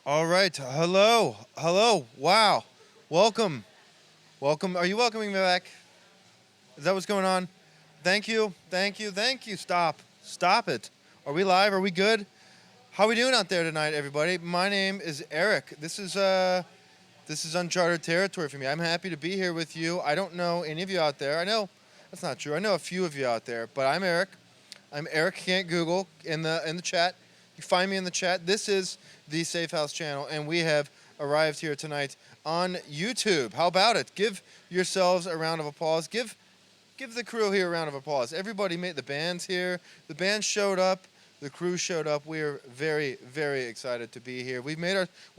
All right. Hello. Hello. Wow. Welcome. Welcome. Are you welcoming me back? Is that what's going on? Thank you. Thank you. Thank you. Stop. Stop it. Are we live? Are we good? How are we doing out there tonight, everybody? My name is Eric. This is uncharted territory for me. I'm happy to be here with you. I don't know any of you out there. I know that's not true. I know a few of you out there, but I'm Eric. I'm Eric. Can't Google in the chat. You find me in the chat. This is the Safe House channel, and we have arrived here tonight on YouTube. How about it? Give yourselves a round of applause. Give the crew here a round of applause. Everybody made the band's here. The band showed up. The crew showed up. We are very, very excited to be here. We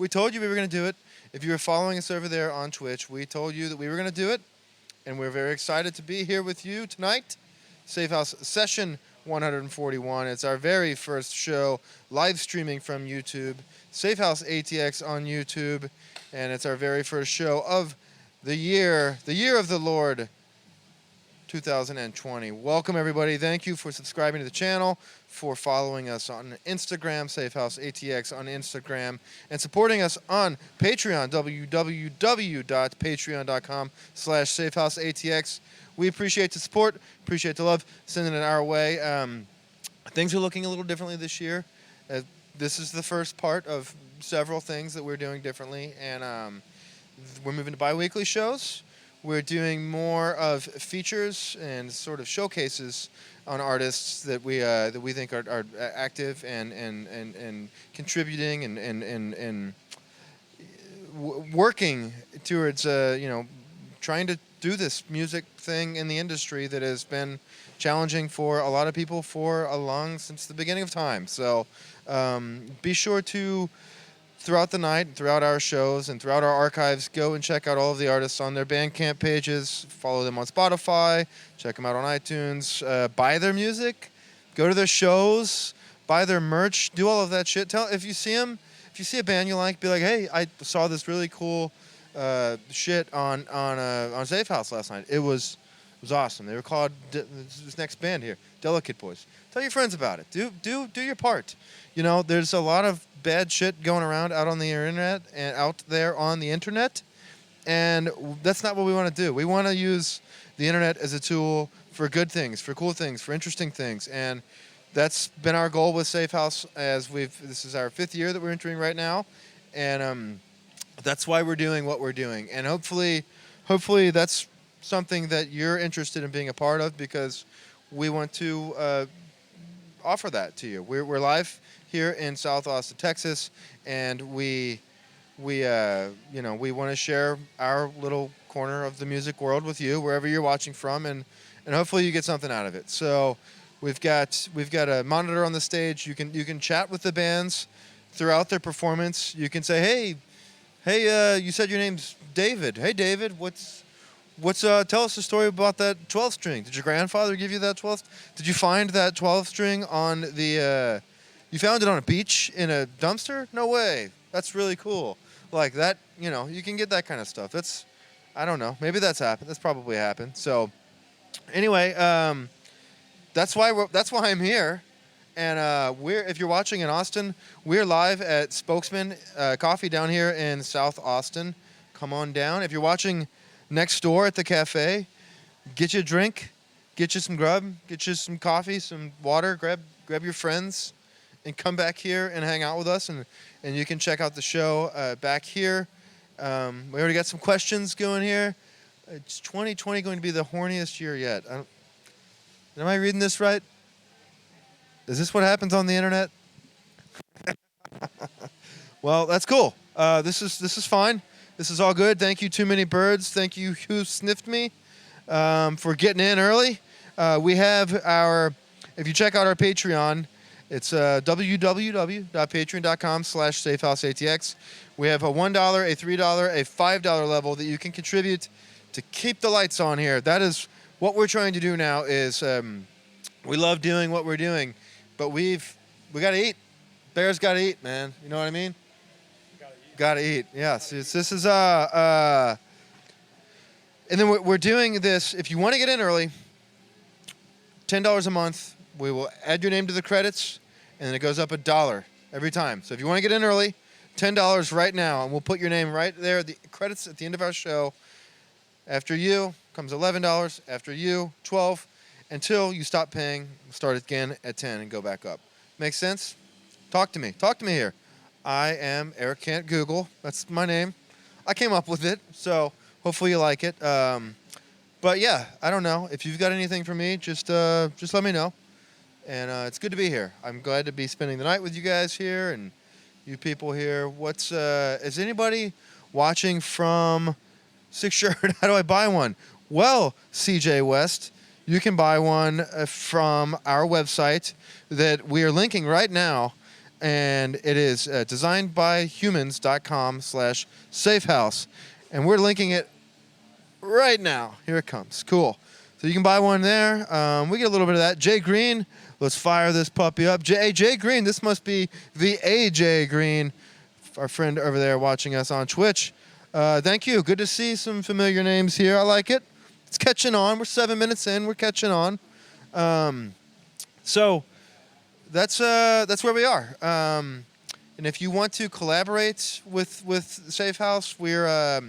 told you we were going to do it. If you were following us over there on Twitch, we told you that we were going to do it, and we're very excited to be here with you tonight. Safe House session 141. It's our very first show live streaming from YouTube. Safe House ATX on YouTube, and it's our very first show of the year of the Lord 2020. Welcome everybody. Thank you for subscribing to the channel, for following us on Instagram, Safe House ATX on Instagram, and supporting us on Patreon, www.patreon.com/safehouseatx. We appreciate the support, appreciate the love, sending it our way. Things are looking a little differently this year. This is the first part of several things that we're doing differently, and we're moving to bi-weekly shows. We're doing more of features and sort of showcases on artists that we think are active and contributing and working towards trying to do this music thing in the industry that has been challenging for a lot of people since the beginning of time. So be sure to, throughout the night, throughout our shows, and throughout our archives, go and check out all of the artists on their Bandcamp pages. Follow them on Spotify. Check them out on iTunes. Buy their music. Go to their shows. Buy their merch. Do all of that shit. If you see them, if you see a band you like, be like, hey, I saw this really cool shit on Safe House last night. It was awesome. They were called this next band here, Delicate Boys. Tell your friends about it. Do your part. You know, there's a lot of bad shit going around out on the internet and out there on the internet, and that's not what we want to do. We want to use the internet as a tool for good things, for cool things, for interesting things, and that's been our goal with Safe House. This is our 5th year that we're entering right now, and that's why we're doing what we're doing, and hopefully that's something that you're interested in being a part of, because we want to offer that to you. We're live here in South Austin, Texas, and we want to share our little corner of the music world with you, wherever you're watching from, and hopefully you get something out of it. So we've got a monitor on the stage. You can chat with the bands throughout their performance. You can say, hey, you said your name's David. Hey, David, tell us a story about that 12th string. Did your grandfather give you that 12th? Did you find that 12th string on the, you found it on a beach in a dumpster? No way. That's really cool. Like that, you can get that kind of stuff. I don't know. Maybe that's happened. That's probably happened. So anyway, that's why I'm here. And if you're watching in Austin, we're live at Spokesman Coffee down here in South Austin. Come on down. If you're watching next door at the cafe, get you a drink, get you some grub, get you some coffee, some water, grab your friends, and come back here and hang out with us, and you can check out the show back here. We already got some questions going here. It's 2020 going to be the horniest year yet. Am I reading this right? Is this what happens on the internet? Well, that's cool. This is fine. This is all good. Thank you, Too Many Birds. Thank you, Who Sniffed Me, for getting in early. We have if you check out our Patreon, it's www.patreon.com/safehouseatx. We have a $1, a $3, a $5 level that you can contribute to keep the lights on here. That is what we're trying to do now. Is we love doing what we're doing, but we got to eat. Bears got to eat, man. You know what I mean? Gotta eat. Yes. This is and then we're doing this. If you want to get in early, $10 a month. We will add your name to the credits, and then it goes up $1 every time. So if you want to get in early, $10 right now, and we'll put your name right there. The credits at the end of our show. After you comes $11. After you, 12, until you stop paying. Start again at 10 and go back up. Make sense? Talk to me. Talk to me here. I am Eric Can't Google. That's my name. I came up with it, so hopefully you like it. But yeah, I don't know. If you've got anything for me, just let me know. And it's good to be here. I'm glad to be spending the night with you guys here and you people here. Is anybody watching from Six Shirt? How do I buy one? Well, CJ West, you can buy one from our website that we are linking right now. And it is designedbyhumans.com/safehouse. And we're linking it right now. Here it comes. Cool. So you can buy one there. We get a little bit of that. Jay Green, let's fire this puppy up. Jay Green, this must be the AJ Green, our friend over there watching us on Twitch. Thank you. Good to see some familiar names here. I like it. It's catching on. We're 7 minutes in. We're catching on. So that's where we are. And if you want to collaborate with Safe House, we're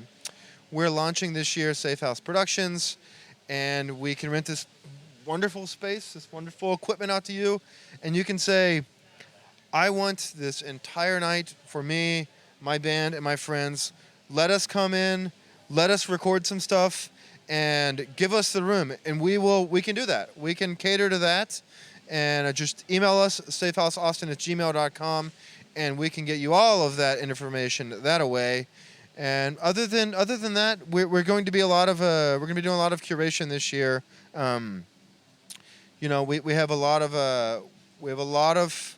launching this year Safe House Productions, and we can rent this wonderful space, this wonderful equipment out to you, and you can say, I want this entire night for me, my band, and my friends. Let us come in, let us record some stuff, and give us the room, and we can do that. We can cater to that, and just email us, safehouseaustin@gmail.com, and we can get you all of that information that away. And other than that, we're going to be doing a lot of curation this year. We have a lot of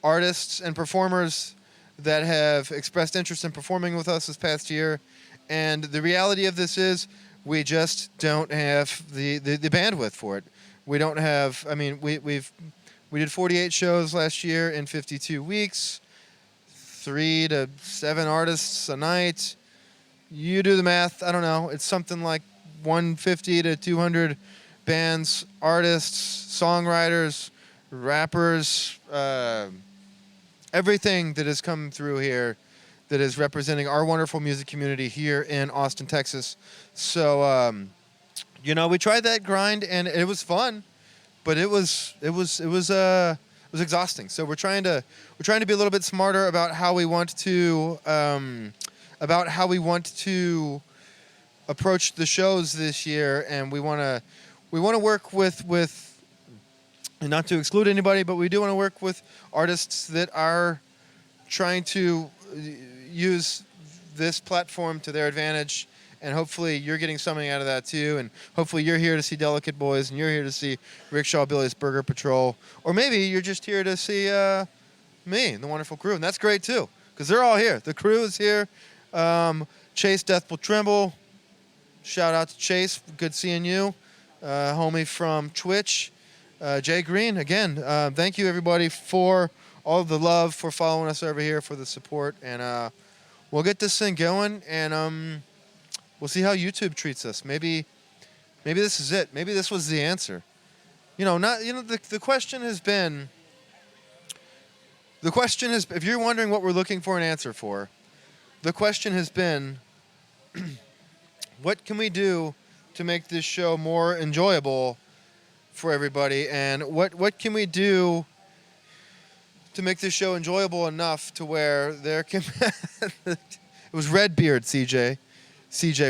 artists and performers that have expressed interest in performing with us this past year, and the reality of this is we just don't have the bandwidth for it. We don't have. I mean, we did 48 shows last year in 52 weeks. 3 to 7 artists a night. You do the math. I don't know. It's something like 150 to 200 bands, artists, songwriters, rappers, everything that has come through here that is representing our wonderful music community here in Austin, Texas. So, we tried that grind and it was fun, but it was exhausting. So we're trying to be a little bit smarter about how we want to approach the shows this year, and we want to work with and not to exclude anybody, but we do want to work with artists that are trying to use this platform to their advantage. And hopefully you're getting something out of that too. And hopefully you're here to see Delicate Boys and you're here to see Rickshaw Billy's Burger Patrol. Or maybe you're just here to see me and the wonderful crew. And that's great too, because they're all here. The crew is here. Chase Death Will Tremble. Shout out to Chase. Good seeing you. Homie from Twitch. Jay Green, again, thank you everybody for all the love, for following us over here, for the support. And we'll get this thing going, and we'll see how YouTube treats us. Maybe this is it. Maybe this was the answer. The question has been, if you're wondering what we're looking for an answer for, the question has been, what can we do to make this show more enjoyable for everybody? And what can we do to make this show enjoyable enough to where there can it was Redbeard, CJ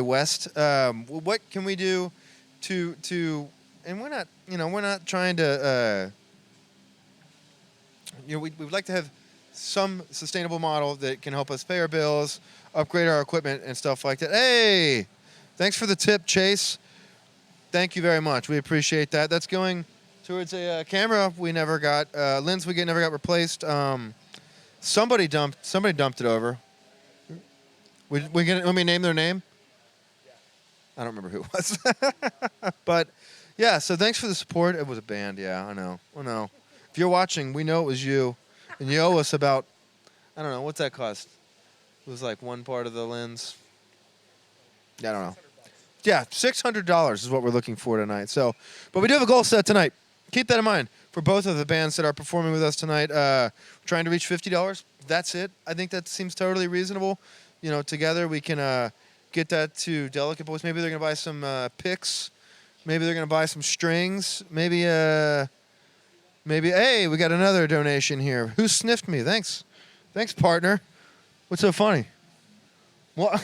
West. What can we do to and we're not trying to we'd like to have some sustainable model that can help us pay our bills, upgrade our equipment and stuff like that. Hey, thanks for the tip, Chase. Thank you very much. We appreciate that. That's going towards a camera we never got, lens we never got replaced. Somebody dumped it over. Let me name their name. I don't remember who it was. But yeah, so thanks for the support. It was a band, yeah, I know. If you're watching, we know it was you, and you owe us about, I don't know, what's that cost? It was like one part of the lens. Yeah, I don't know. Yeah, $600 is what we're looking for tonight. So, but we do have a goal set tonight. keep that in mind for both of the bands that are performing with us tonight. Trying to reach $50. That's it. I think that seems totally reasonable. Together we can get that to Delicate Boys. Maybe they're gonna buy some picks. Maybe they're gonna buy some strings. Maybe. Hey, we got another donation here. Who sniffed me? Thanks, partner. What's so funny? What?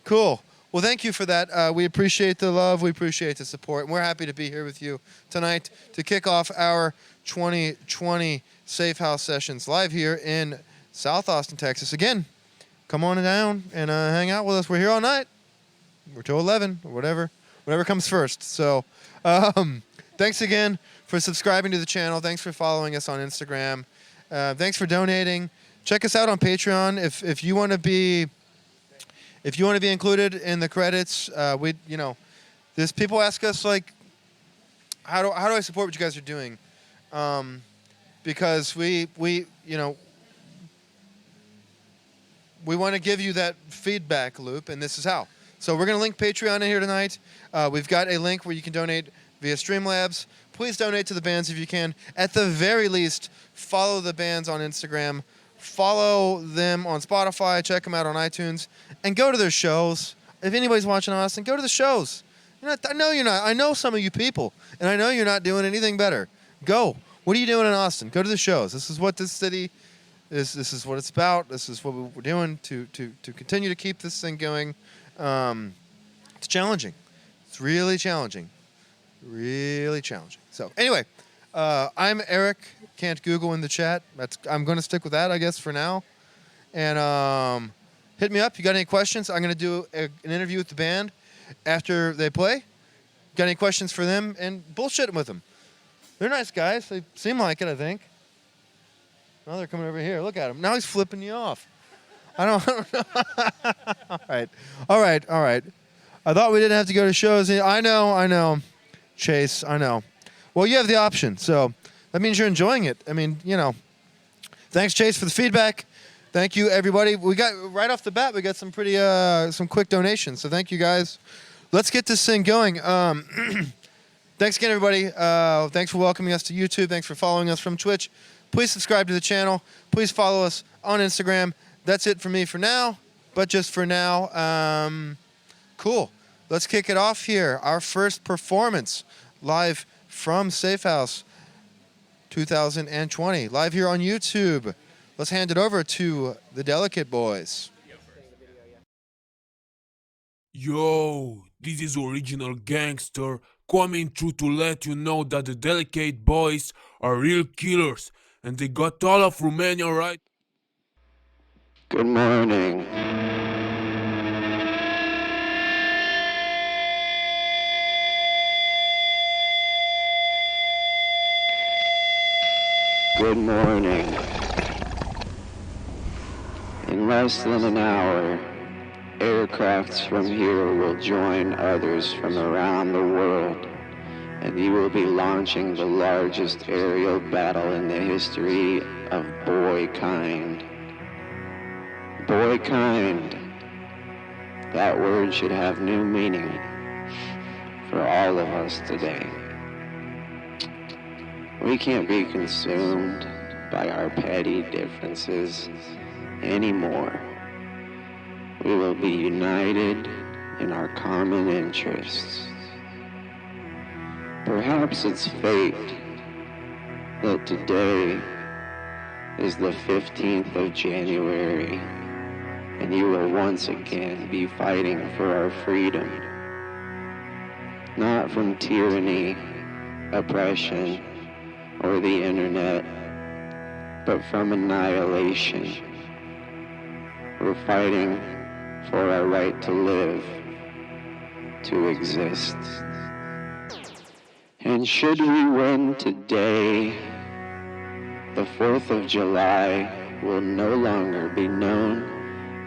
Cool. Well, thank you for that. We appreciate the love. We appreciate the support. And we're happy to be here with you tonight to kick off our 2020 Safe House Sessions live here in South Austin, Texas. Again, come on down and hang out with us. We're here all night. We're till 11 or whatever comes first. So thanks again for subscribing to the channel. Thanks for following us on Instagram. Thanks for donating. Check us out on Patreon if you want to be included in the credits. There's people ask us like, how do I support what you guys are doing? Because we want to give you that feedback loop, and this is how. So we're going to link Patreon in here tonight. We've got a link where you can donate via Streamlabs. Please donate to the bands if you can. At the very least, follow the bands on Instagram. Follow them on Spotify. Check them out on iTunes. And go to their shows. If anybody's watching Austin, go to the shows. I know you're not. I know some of you people. And I know you're not doing anything better. Go. What are you doing in Austin? Go to the shows. This is what this city is. This is what it's about. This is what we're doing to continue to keep this thing going. It's challenging. It's really challenging. Really challenging. So anyway, I'm Eric. Can't Google in the chat. I'm going to stick with that, I guess, for now. And hit me up. You got any questions? I'm going to do an interview with the band after they play. Got any questions for them? And bullshit with them. They're nice guys. They seem like it, I think. Now they're coming over here. Look at him. Now he's flipping you off. I don't know. All right. I thought we didn't have to go to shows. I know. Chase, I know. Well, you have the option, so that means you're enjoying it. I mean, Thanks, Chase, for the feedback. Thank you, everybody. We got, right off the bat, we got some pretty, some quick donations, so thank you, guys. Let's get this thing going. Thanks again, everybody. Thanks for welcoming us to YouTube. Thanks for following us from Twitch. Please subscribe to the channel. Please follow us on Instagram. That's it for me for now, but just for now. Cool. Let's kick it off here. Our first performance live from Safe House 2020, live here on YouTube. Let's hand it over to the Delicate Boys. Yo, this is Original Gangster coming through to let you know that the Delicate Boys are real killers and they got all of Romania right. Good morning. Good morning. In less than an hour, aircrafts from here will join others from around the world, and you will be launching the largest aerial battle in the history of boykind. Boykind. That word should have new meaning for all of us today. We can't be consumed by our petty differences anymore. We will be united in our common interests. Perhaps it's fate that today is the 15th of January and you will once again be fighting for our freedom. Not from tyranny, oppression, or the internet, but from annihilation. We're fighting for our right to live, to exist. And should we win today, the 4th of July will no longer be known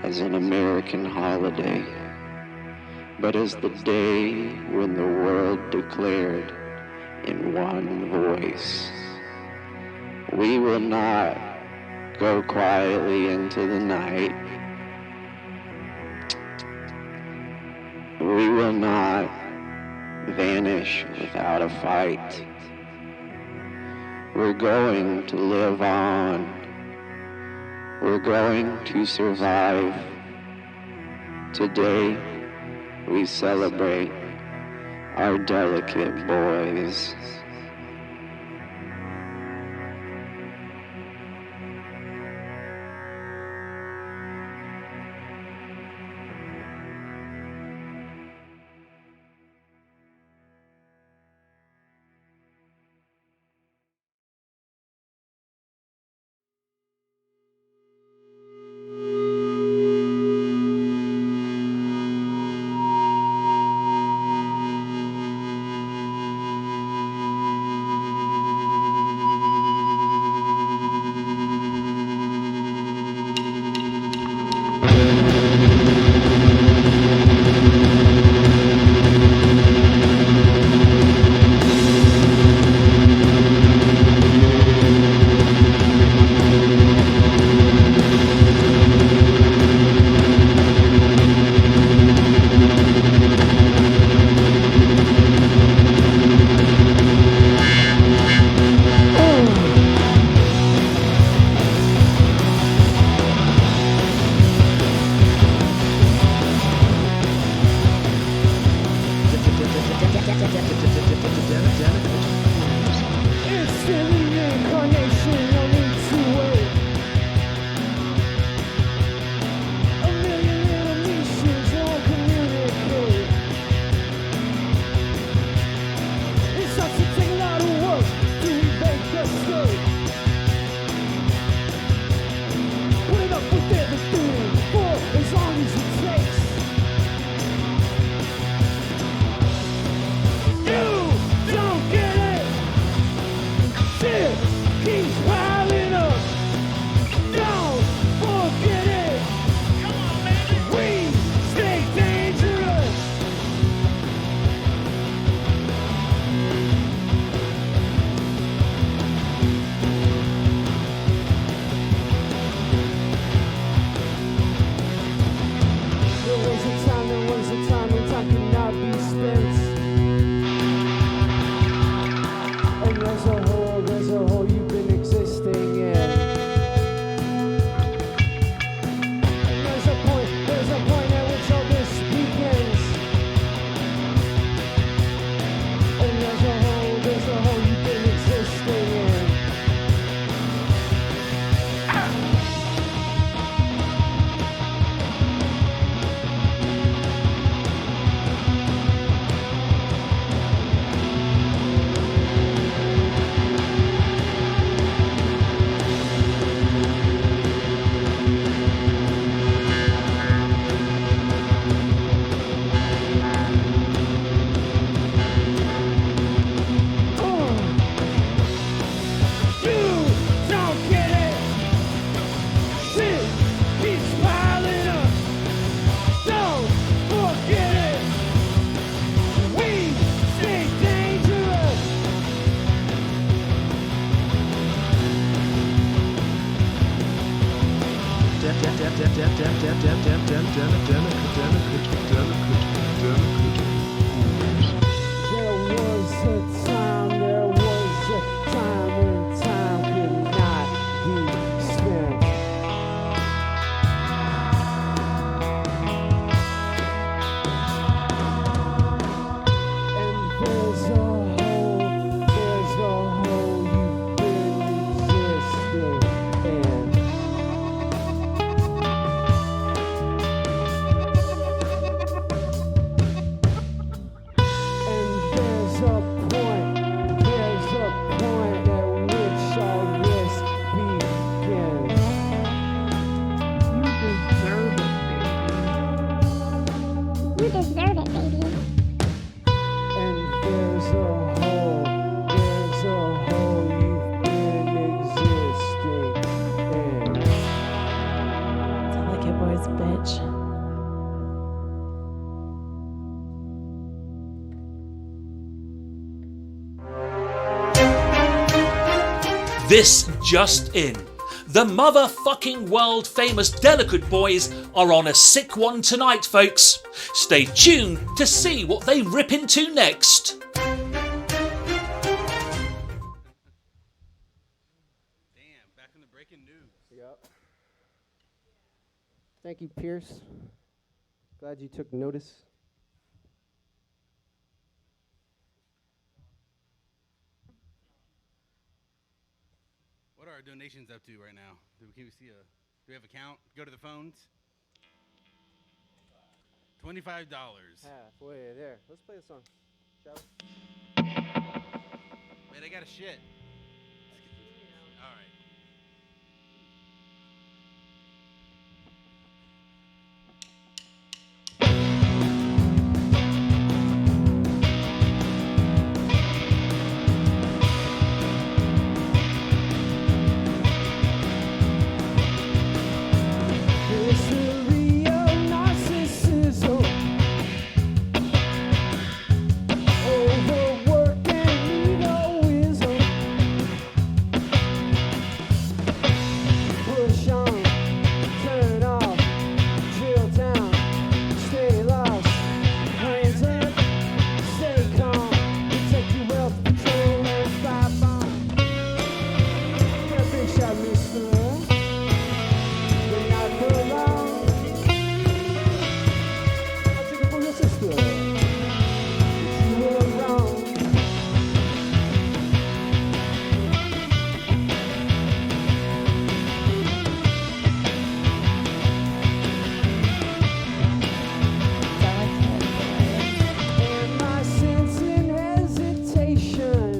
as an American holiday, but as the day when the world declared in one voice, we will not go quietly into the night. We will not vanish without a fight. We're going to live on. We're going to survive. Today, we celebrate our delicate boys. This just in. The motherfucking world famous Delicate Boys are on a sick one tonight, folks. Stay tuned to see what they rip into next. Damn, back in the breaking news. Yep. Thank you, Pierce. Glad you took notice. What are our donations up to right now? Can we see do we have a count? Go to the phones. $25. Halfway there. Let's play a song. Shall we? Man, I got a shit. All right. History of narcissism, overwork and egoism. Push on, turn off, drill down, stay lost, hands up, stay calm, protect your wealth, control and firebomb. Get a big shot, mister. But not for long. I'll take it for your sister. But you were wrong. Am I sensing hesitation?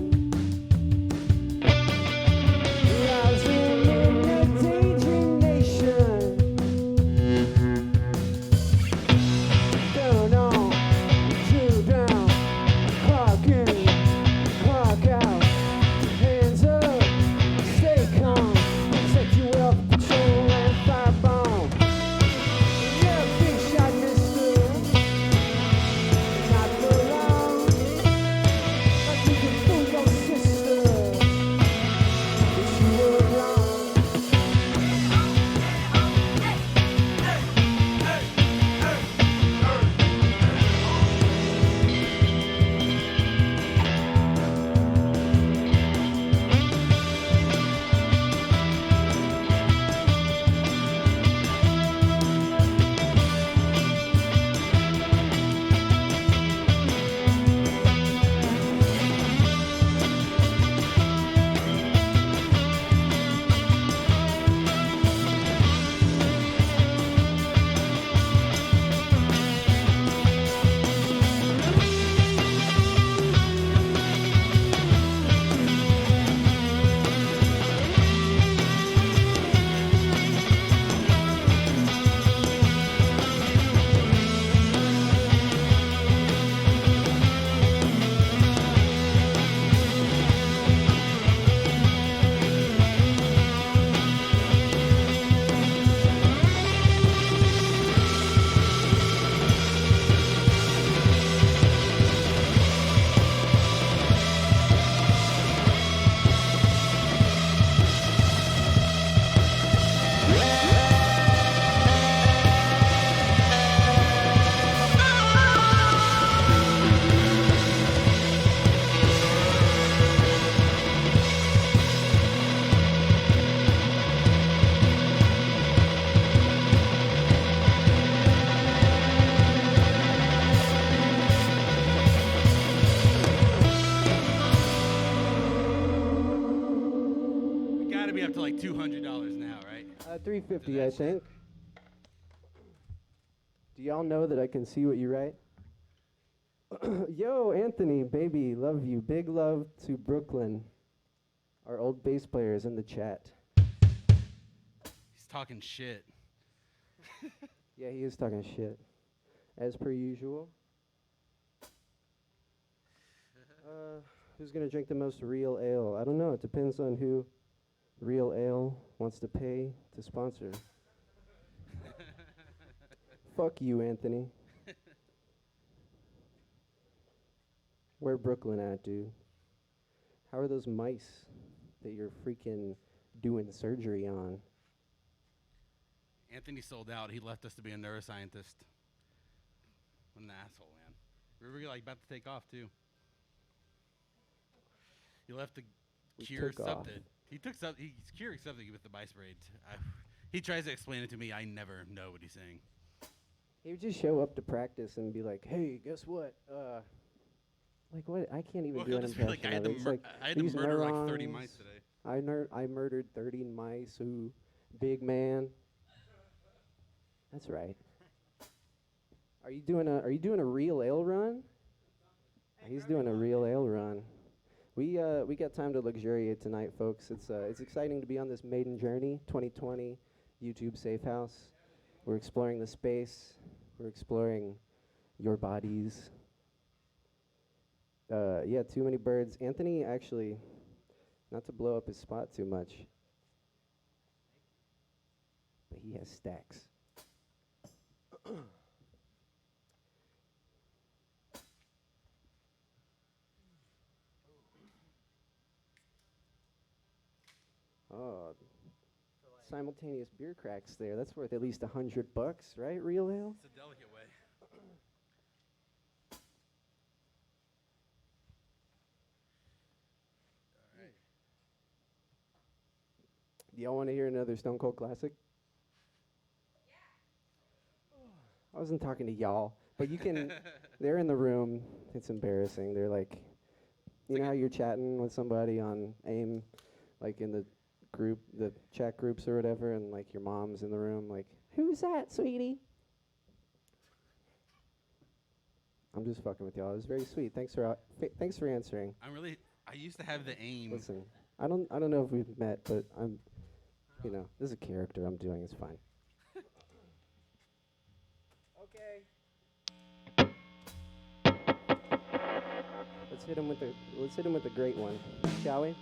Rising in a daydream nation. Turn on, drill down, clock in, clock out. Hands up, stay calm, protect your wealth, control and firebomb. Yeah, big shot, mister. Not for long. Like you can fool your sister. But you were wrong. We gotta be up to like $200 now, right? $350, I think. Do y'all know that I can see what you write? Yo, Anthony, baby, love you. Big love to Brooklyn. Our old bass player is in the chat. He's talking shit. Yeah, he is talking shit, as per usual. Who's gonna drink the most real ale? I don't know. It depends on who Real Ale wants to pay to sponsor. Fuck you, Anthony. Where Brooklyn at, dude? How are those mice that you're freaking doing surgery on. Anthony sold out. He left us to be a neuroscientist. What an asshole, man. We were like about to take off too. He left to We cure took off. something. He took something. He's curing something with the mice braids. He tries to explain it to me. I never know what he's saying. He would just show up to practice and be like, "Hey, guess what? Like what? I can't even Well, do he'll an just be like, impression of it. It's like I had to these murder like 30 mice neurons, today. I murdered 30 mice. Who, big man? That's right. Are you doing a real ale run? He's doing a real ale run. We got time to luxuriate tonight, folks. It's exciting to be on this maiden journey, 2020 YouTube Safe House. We're exploring the space. We're exploring your bodies. Yeah, too many birds. Anthony actually, not to blow up his spot too much, but he has stacks. Oh, simultaneous beer cracks there. That's worth at least $100, right? Real ale? It's a delicate way. All right. Do y'all want to hear another Stone Cold classic? I wasn't talking to y'all, but you can. They're in the room. It's embarrassing. They're like, you know how you're chatting with somebody on AIM, like in the group, the chat groups or whatever, and like your mom's in the room, like, who's that, sweetie? I'm just fucking with y'all. It was very sweet. Thanks for answering. I used to have the aim. Listen, I don't know if we've met, but I'm, this is a character I'm doing. It's fine. Okay. Let's hit him with the great one, shall we?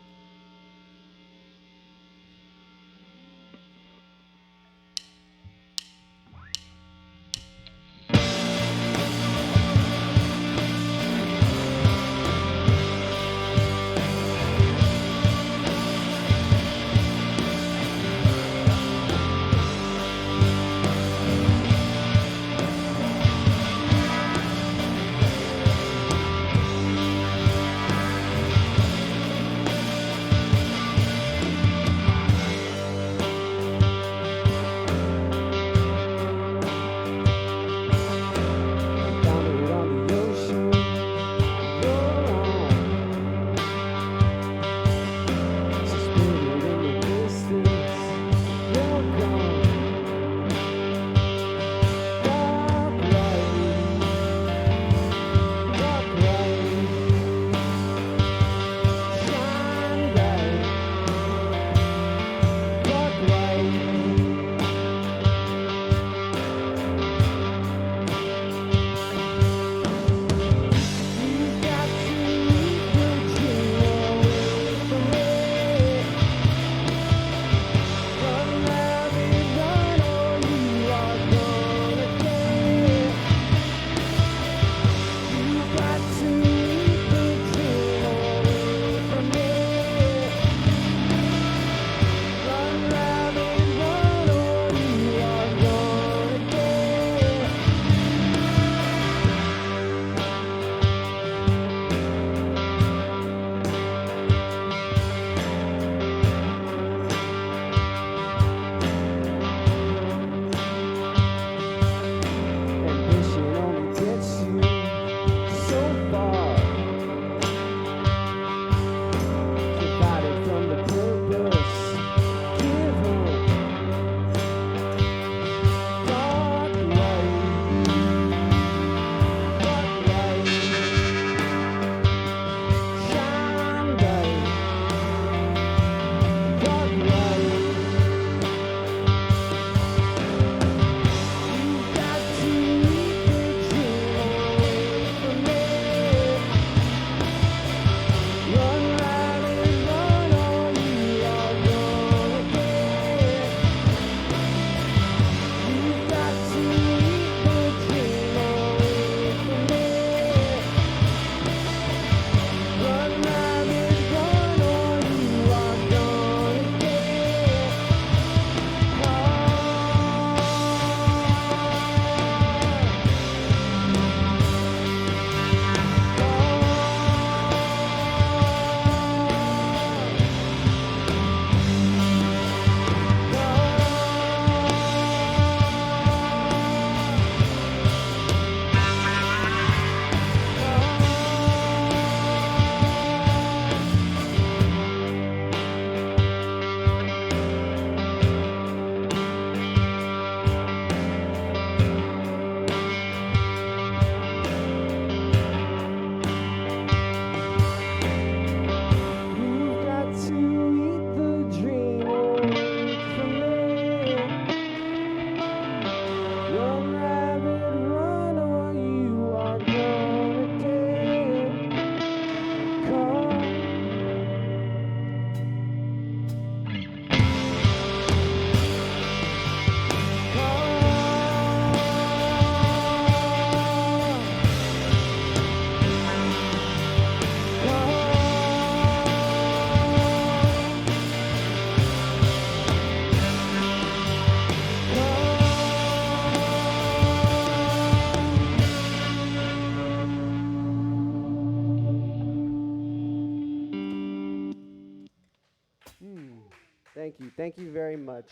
Thank you very much.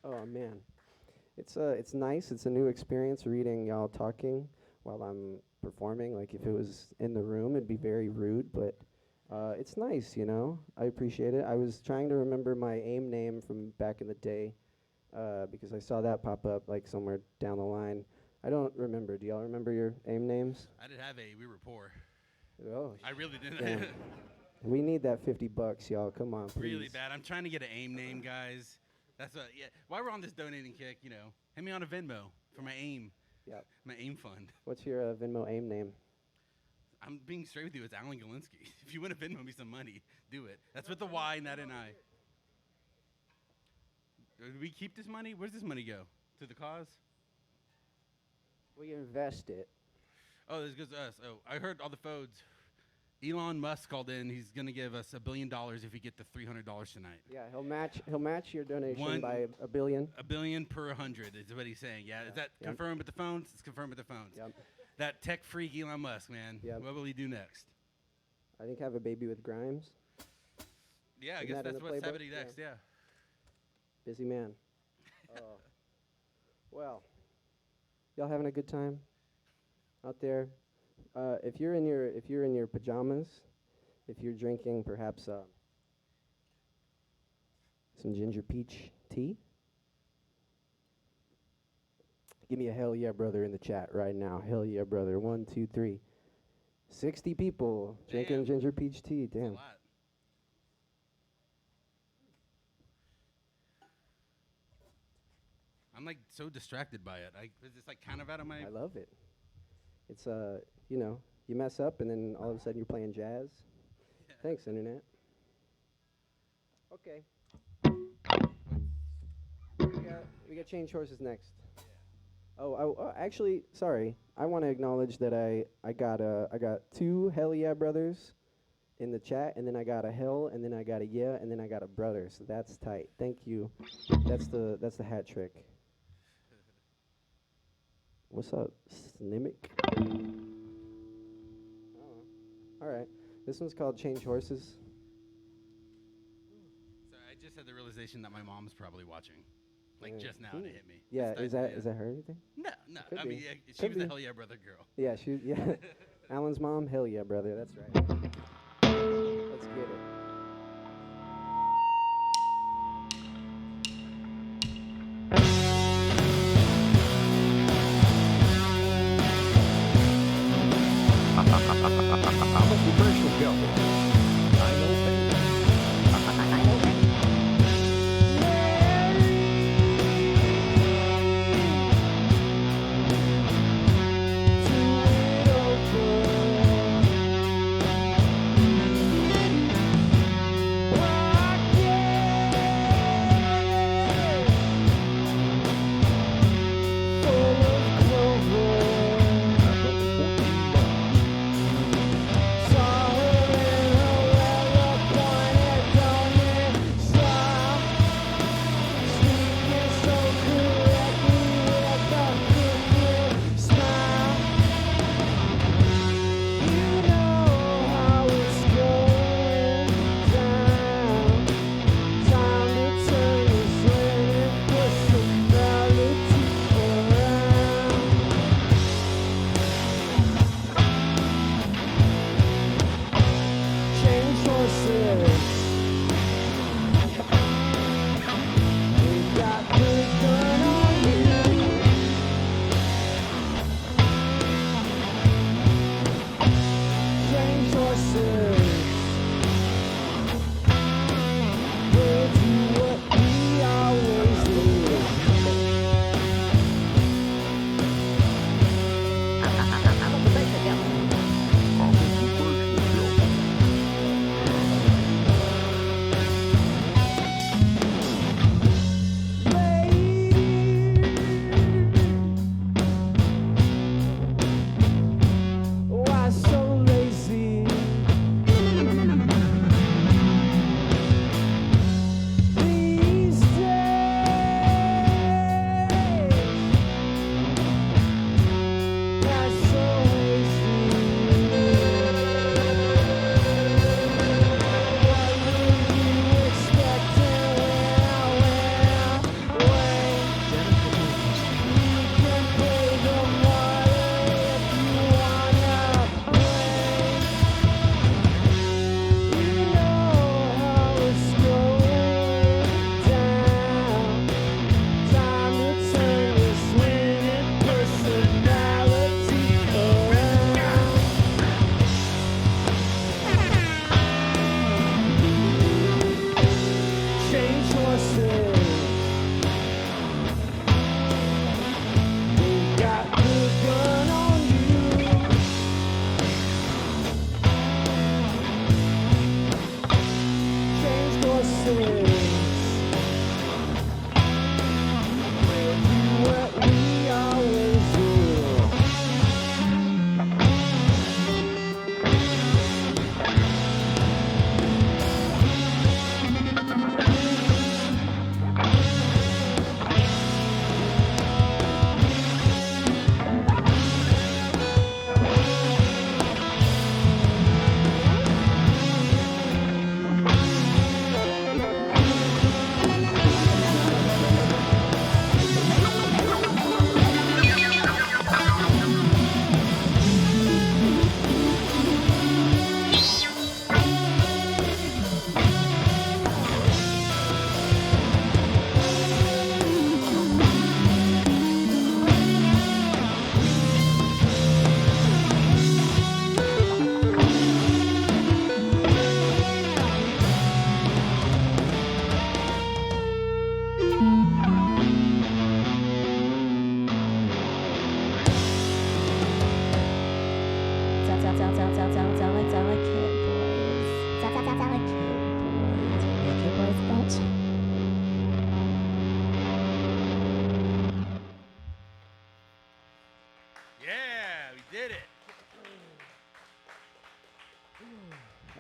Oh man, it's nice. It's a new experience reading y'all talking while I'm performing. Like if it was in the room, it'd be very rude, but it's nice, you know. I appreciate it. I was trying to remember my AIM name from back in the day because I saw that pop up like somewhere down the line. I don't remember. Do y'all remember your AIM names? I did have we were poor. Oh, I really didn't. damn. We need that $50, y'all. Come on, please. Really bad. I'm trying to get an AIM name, guys. That's yeah. While we're on this donating kick, you know, hit me on a Venmo for my AIM. Yep. My AIM fund. What's your Venmo AIM name? I'm being straight with you. It's Alan Galinsky. If you want to Venmo me some money, do it. That's with the Y, not an I. Do we keep this money? Where's this money go? To the cause? We invest it. Oh, this goes to us. Oh, I heard all the phones. Elon Musk called in. He's gonna give us $1 billion if we get the $300 tonight. Yeah, he'll match your donation by $1 billion. $1 billion per 100 is what he's saying. Yeah, is that Yep. confirmed with the phones? It's confirmed with the phones. Yep. That tech freak Elon Musk, man. Yep. What will he do next? I think have a baby with Grimes. Yeah, I Isn't guess that in that's the what's playbook? happening Yeah. next. Yeah. Busy man. Oh. Well, y'all having a good time out there? If you're in your pajamas, if you're drinking perhaps some ginger peach tea, give me a hell yeah, brother, in the chat right now. Hell yeah, brother. 1, 2, 3. 60 people drinking Damn. ginger peach tea. That's a Damn. lot. I'm like so distracted by it. It's just like kind of out of my. I love it. It's you know, you mess up and then all of a sudden you're playing jazz. Yeah. Thanks, internet. Okay. We got change horses next. Oh, actually, sorry. I want to acknowledge that I got 2 hell yeah brothers in the chat, and then I got a hell, and then I got a yeah, and then I got a brother. So that's tight. Thank you. That's the hat trick. What's up, Snimic? Oh, all right. This one's called Change Horses. So I just had the realization that my mom's probably watching, like Yeah. just now Ooh. to hit me. Yeah, Just is that her anything? No, no. Could I be. mean, yeah, she Could was the be. hell yeah brother girl. Yeah. Alan's mom, hell yeah, brother. That's right. Let's get it. I'm a professional cowboy. I know things. I know things.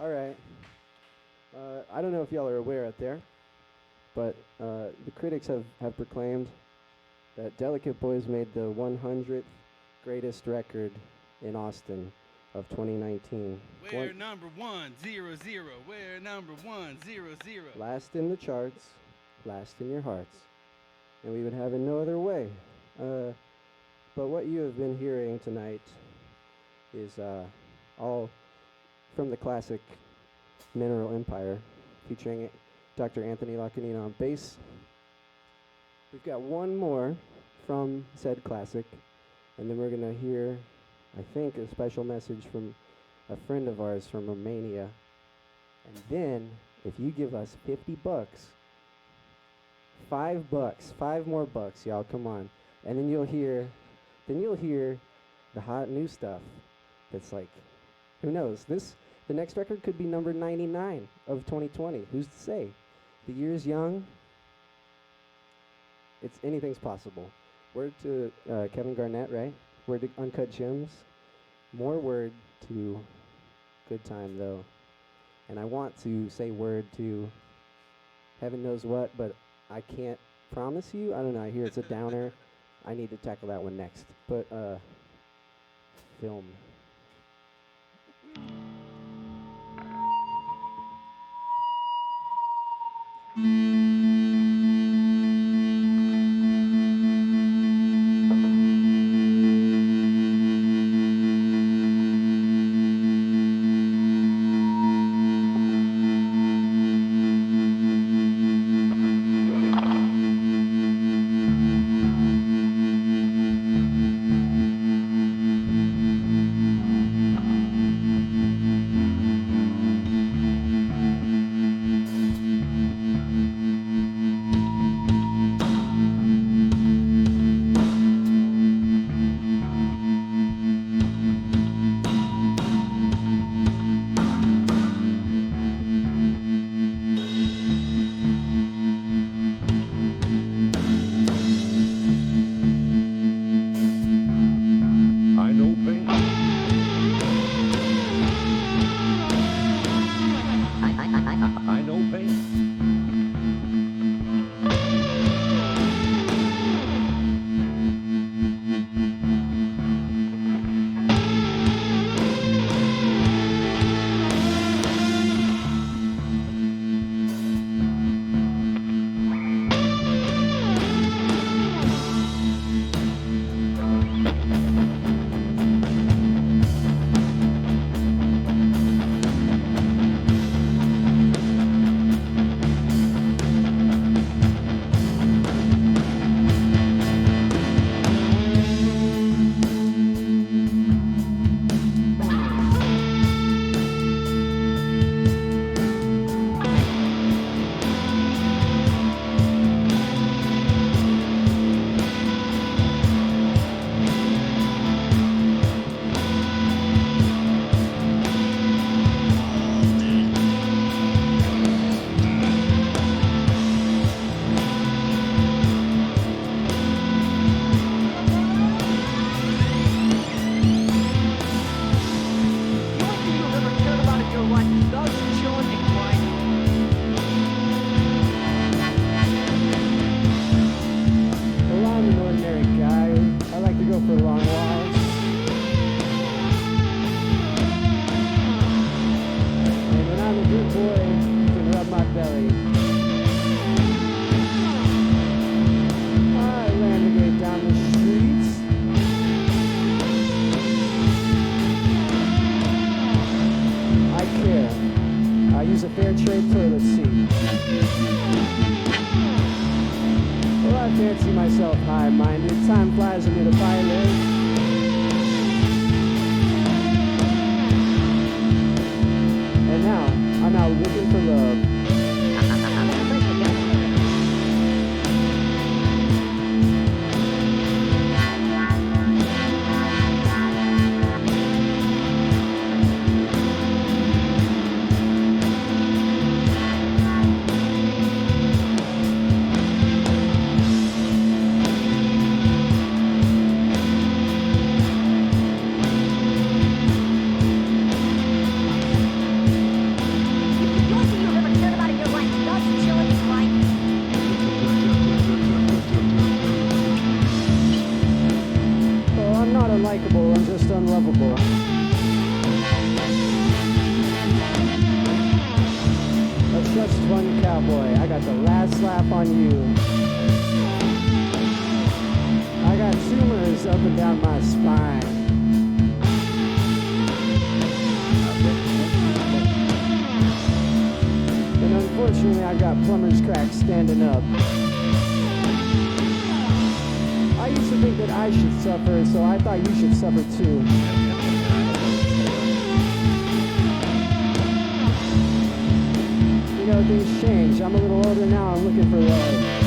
All right. I don't know if y'all are aware out there, but the critics have proclaimed that Delicate Boys made the 100th greatest record in Austin of 2019. We're number 100. We're number 100. Last in the charts, last in your hearts. And we would have it no other way. But what you have been hearing tonight is all from the classic Mineral Empire, featuring Dr. Anthony Lacanina on bass. We've got one more from said classic, and then we're going to hear, I think, a special message from a friend of ours from Romania. And then, if you give us $50, $5 more bucks, y'all, come on. And then you'll hear the hot new stuff. That's like, who knows? The next record could be number 99 of 2020. Who's to say? The year's young. Anything's possible. Word to Kevin Garnett, right? Word to Uncut Gems. More word to Good Time, though. And I want to say word to heaven knows what, but I can't promise you. I don't know. I hear it's a downer. I need to tackle that one next. But film. I know pain. I know pain. Well, I'm an ordinary guy. I like to go for long walks. And when I'm a good boy, you can rub my belly. I navigate down the streets. I care. I use a fair trade toilet seat. Well, I fancy myself high-minded. Time flies into the pilot. And now, I'm out looking for love. unlikable, I'm just unlovable. A trust fund cowboy, I got the last laugh on you. I got tumors up and down my spine. And unfortunately, I got plumber's cracks standing up. I used to think that I should suffer, so I thought you should suffer too. You know, things change. I'm a little older now, I'm looking for love.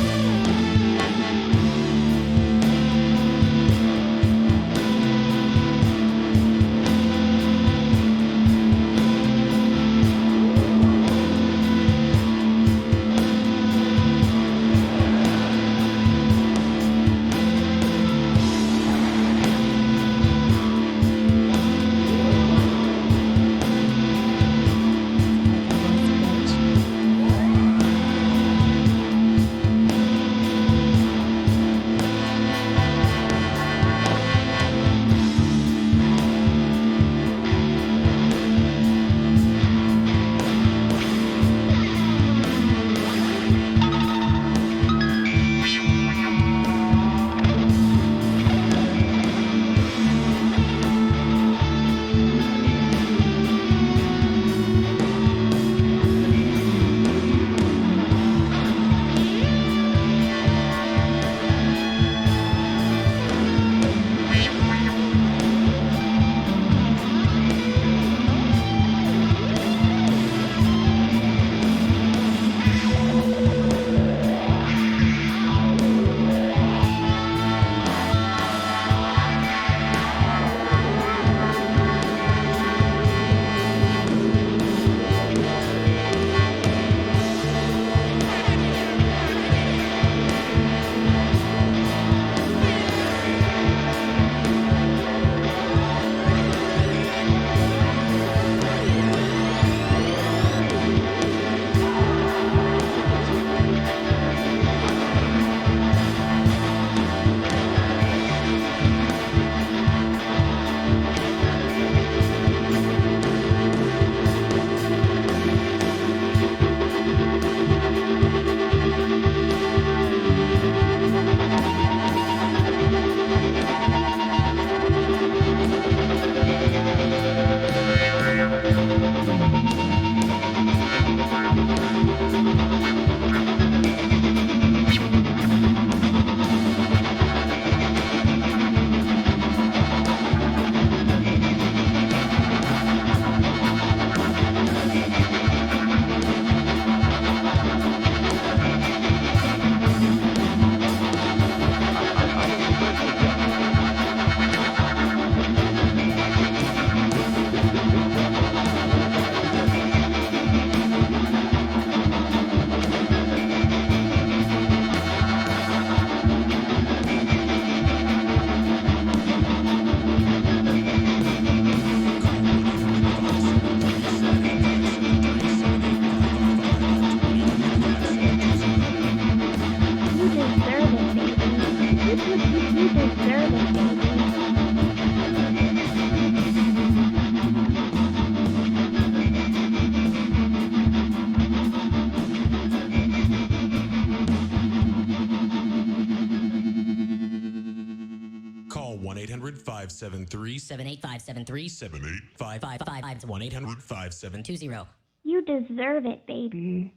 Call 1-800-573 78573 7855 1-800-572 You deserve it, baby.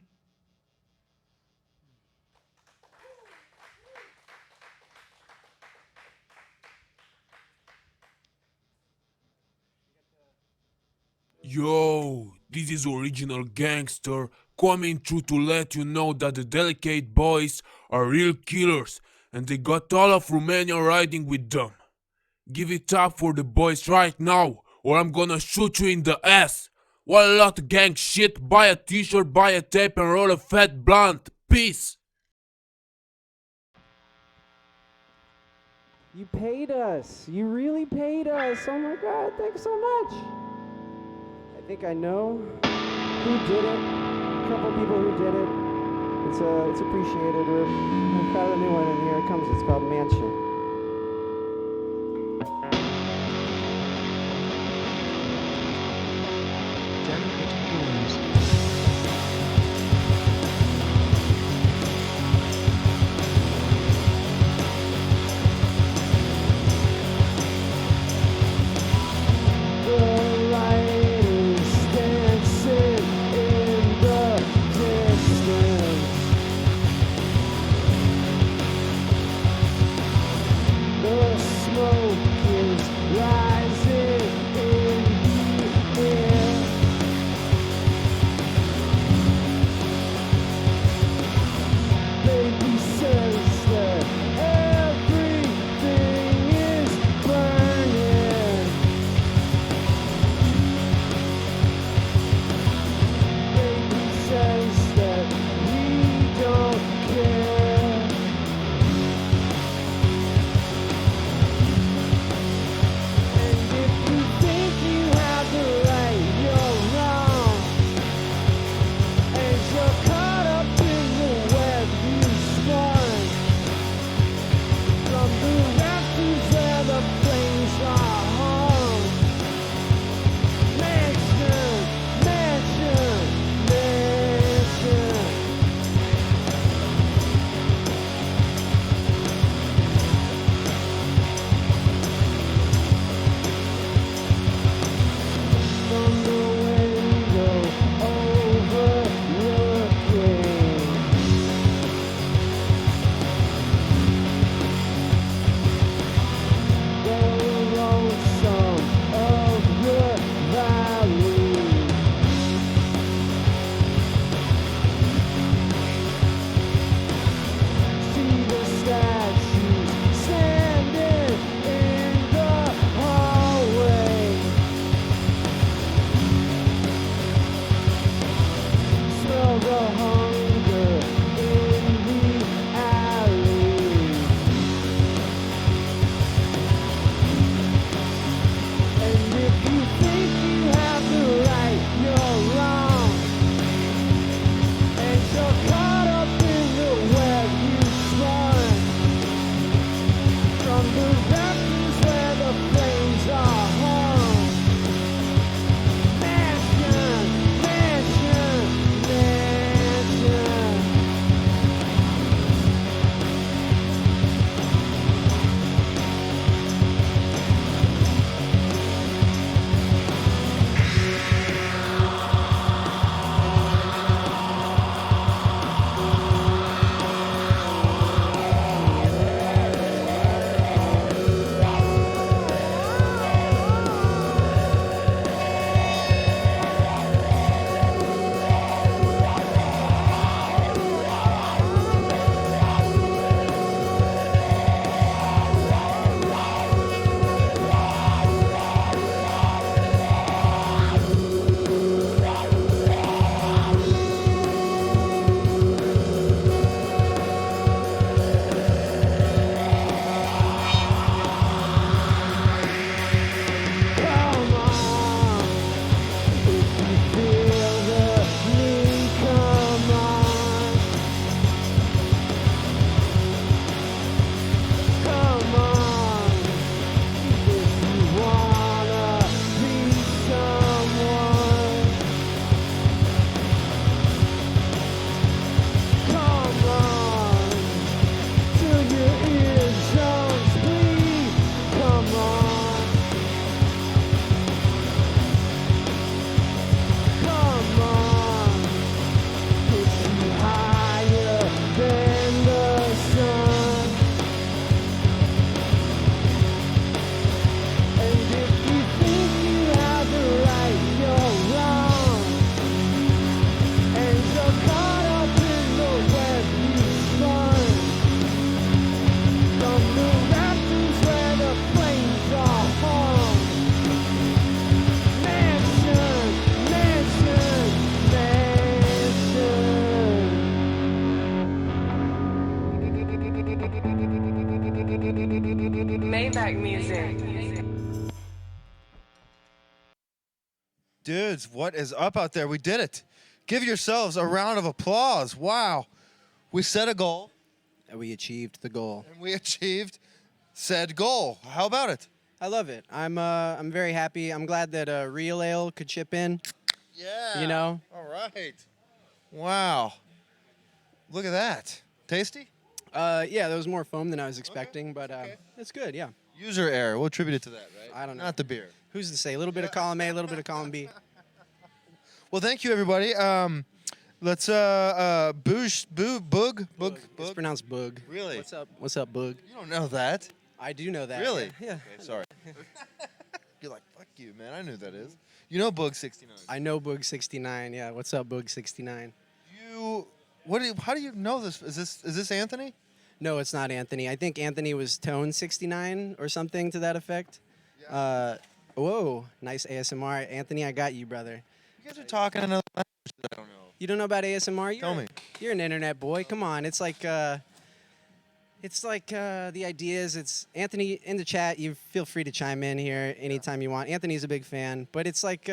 Yo, this is original gangster coming through to let you know that the Delicate Boys are real killers and they got all of Romania riding with them. Give it up for the boys right now or I'm gonna shoot you in the ass. What a lot of gang shit, buy a t-shirt, buy a tape and roll a fat blunt. Peace. You paid us. You really paid us. Oh my God, thanks so much. I think I know who did it. A couple people who did it. It's appreciated. We've got a new one in here. It comes. It's called Mansion. The smoke is rising in the air. Baby says that everything is burning. Baby says that we don't care. And if you think you have the right, you're wrong. As you're caught up in the web you spun, from the rafters where the flames are hung. Mansion, mansion, mansion. From the window overlooking the lonesome of the valley. See the statues standing in the hallway. Smell the hunger in the alley. And if you think you have the right, you're wrong. And you're caught up in the web you spun, from the rafters where the flames are hung. Mansion, mansion, mansion. Come on, if you feel the need, come on. Come on, if you wanna be someone. Come on, till your eardrums bleed. Come on. Come on, push you higher than the sun. And if you think you have the right, you're wrong. And you're caught up in the web you spun, from the rafters where the flames are hung. Mansion, mansion, mansion. Maybach music. Dudes, what is up out there? We did it. Give yourselves a round of applause. Wow. We set a goal, And we achieved the goal. and we achieved said goal. How about it? I love it. I'm very happy. I'm glad that Real Ale could chip in. Yeah. You know? All right. Wow. Look at that. Tasty? Yeah, there was more foam than I was expecting, but it's good. Yeah. User error. We'll attribute it to that, right? I don't know. Not the beer. Who's to say? A little bit of column A, a little bit of column B. Well, thank you, everybody. Let's boog. It's pronounced Boog. Really? What's up? What's up, Boog? You don't know that. I do know that. Really? Yeah. Okay, sorry. You're like, fuck you, man. I knew who that is. You know Boog 69. I know Boog 69. Yeah. What's up, Boog 69? How do you know this? Is this Anthony? No, it's not Anthony. I think Anthony was Tone 69 or something to that effect. Whoa, nice ASMR. Anthony, I got you, brother. You guys are talking another language that I don't know. You don't know about ASMR? Tell me. You're an internet boy. Come on. It's like the idea is it's Anthony in the chat. You feel free to chime in here anytime you want. Anthony's a big fan, but it's like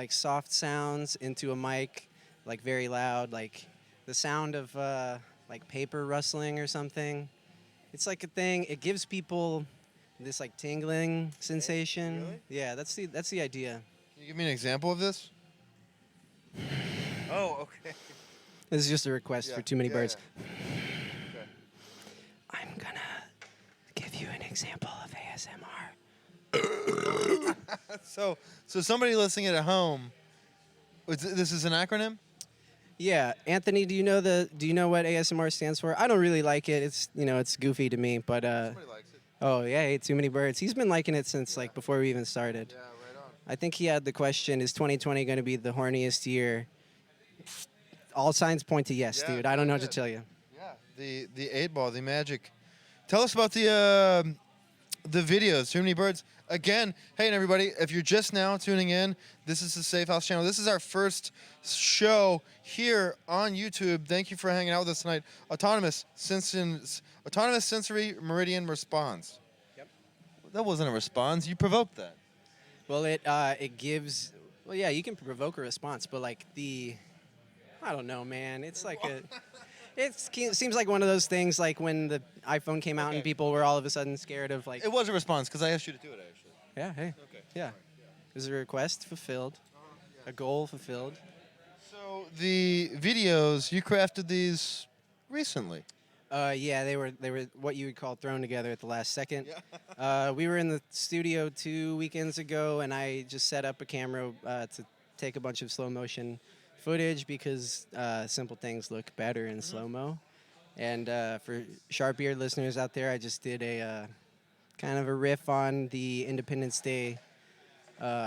soft sounds into a mic, like very loud, like the sound of like paper rustling or something. It's like a thing. It gives people this like tingling sensation. Really? Yeah, that's the idea. Can you give me an example of this? Oh, okay. This is just a request for Too Many Birds. Okay. I'm gonna give you an example of ASMR. So somebody listening at home, this is an acronym? Yeah, Anthony, do you know what ASMR stands for? I don't really like it. It's goofy to me, but Somebody likes it. oh yeah, hey, Too Many Birds. He's been liking it since like before we even started. Yeah, right on. I think he had the question: is 2020 going to be the horniest year? All signs point to yes, Yeah, dude. I don't know what to good. tell you. Yeah, the 8-ball, the magic. Tell us about the videos. Too Many Birds. Again, hey everybody, if you're just now tuning in, this is the Safe House channel. This is our first show here on YouTube. Thank you for hanging out with us tonight. Autonomous Sensory Meridian Response. Yep. That wasn't a response. You provoked that. Well, it gives. Well, yeah, you can provoke a response, but like I don't know, man. It's like it seems like one of those things like when the iPhone came out and people were all of a sudden scared of like. It was a response because I asked you to do it actually. Yeah. Hey. Okay. Yeah. It was a request fulfilled, a goal fulfilled. So the videos, you crafted these recently. Yeah, they were what you would call thrown together at the last second. We were in the studio 2 weekends ago, and I just set up a camera to take a bunch of slow motion footage because simple things look better in slow-mo. And for sharp-eared listeners out there, I just did a kind of a riff on the Independence Day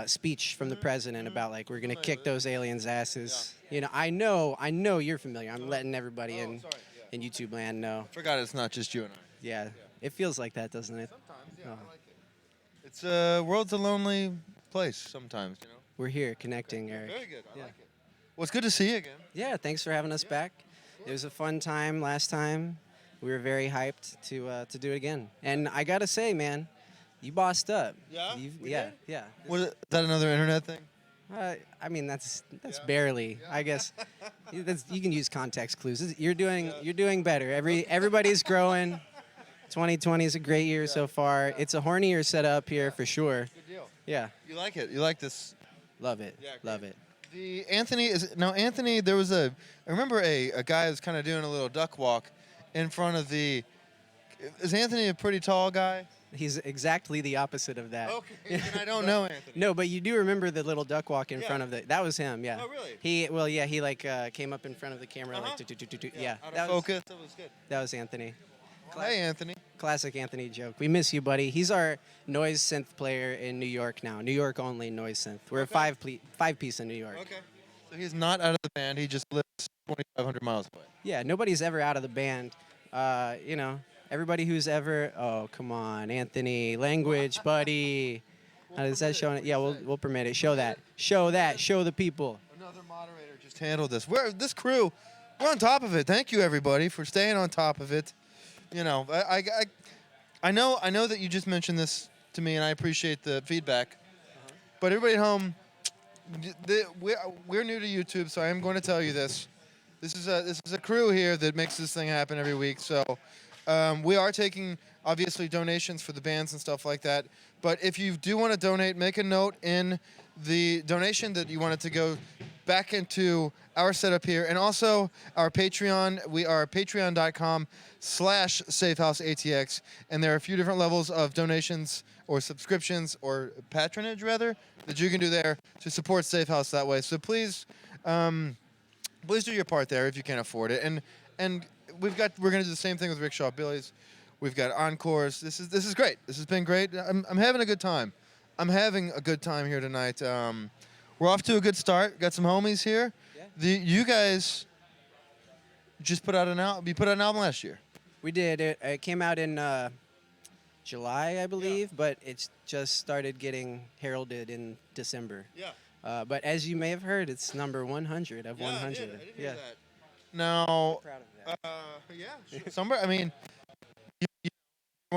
speech from the president about like we're gonna kick those aliens' asses. You know, I know you're familiar. I'm letting everybody in YouTube land know. Forgot it's not just you and I. Yeah, it feels like that, doesn't it? Sometimes, yeah, I like it. It's world's a lonely place sometimes, you know. We're here connecting, Eric. Very good. I Yeah. like it. Well, it's good to see you again. Yeah, thanks for having us back. It was a fun time last time. We were very hyped to do it again. And I gotta say, man, you bossed up. Yeah? We Yeah. did? Yeah. Was that another internet thing? I mean, that's barely. I guess you can use context clues. You're doing better. Everybody's growing. 2020 is a great year so far. It's a hornier setup here for sure. Good deal. Yeah. You like it? You like this? Love it. Yeah, great. Love it. The Anthony. There was I remember a guy was kind of doing a little duck walk in front of the. Is Anthony a pretty tall guy? He's exactly the opposite of that. Okay, then I don't know Anthony. No, but you do remember the little duck walk in front of the. That was him. Yeah. Oh, really? He like came up in front of the camera like yeah. Out of That was, focus. That was good. that was Anthony. Hey, Anthony. Classic Anthony joke. We miss you, buddy. He's our noise synth player in New York now. New York only noise synth. We're a five piece in New York. Okay. So he's not out of the band. He just lives 2,500 miles away. Yeah, nobody's ever out of the band. You know, everybody who's ever. Oh, come on, Anthony. Language, buddy. Is that showing it? Yeah, we'll permit it. Show that. Show that. Show the people. Another moderator just handled this. This crew, we're on top of it. Thank you, everybody, for staying on top of it. You know, I know that you just mentioned this to me, and I appreciate the feedback. But everybody at home, we're new to YouTube, so I am going to tell you this. This is a crew here that makes this thing happen every week. So we are taking, obviously, donations for the bands and stuff like that. But if you do want to donate, make a note in the donation that you want it to go back into our setup here. And also our Patreon. We are patreon.com/safehouseatx. And there are a few different levels of donations or subscriptions or patronage, rather, that you can do there to support Safe House that way. So please do your part there if you can afford it. And we're going to do the same thing with Rickshaw Billies. We've got encores. This is great. This has been great. I'm having a good time. I'm having a good time here tonight. We're off to a good start. Got some homies here. Yeah. You guys just put out an album. You put out an album last year. We did. It came out in July, I believe, but it's just started getting heralded in December. Yeah. But as you may have heard, it's number 100 of 100. I did hear that. Now, Proud of that. yeah, somewhere. I mean, you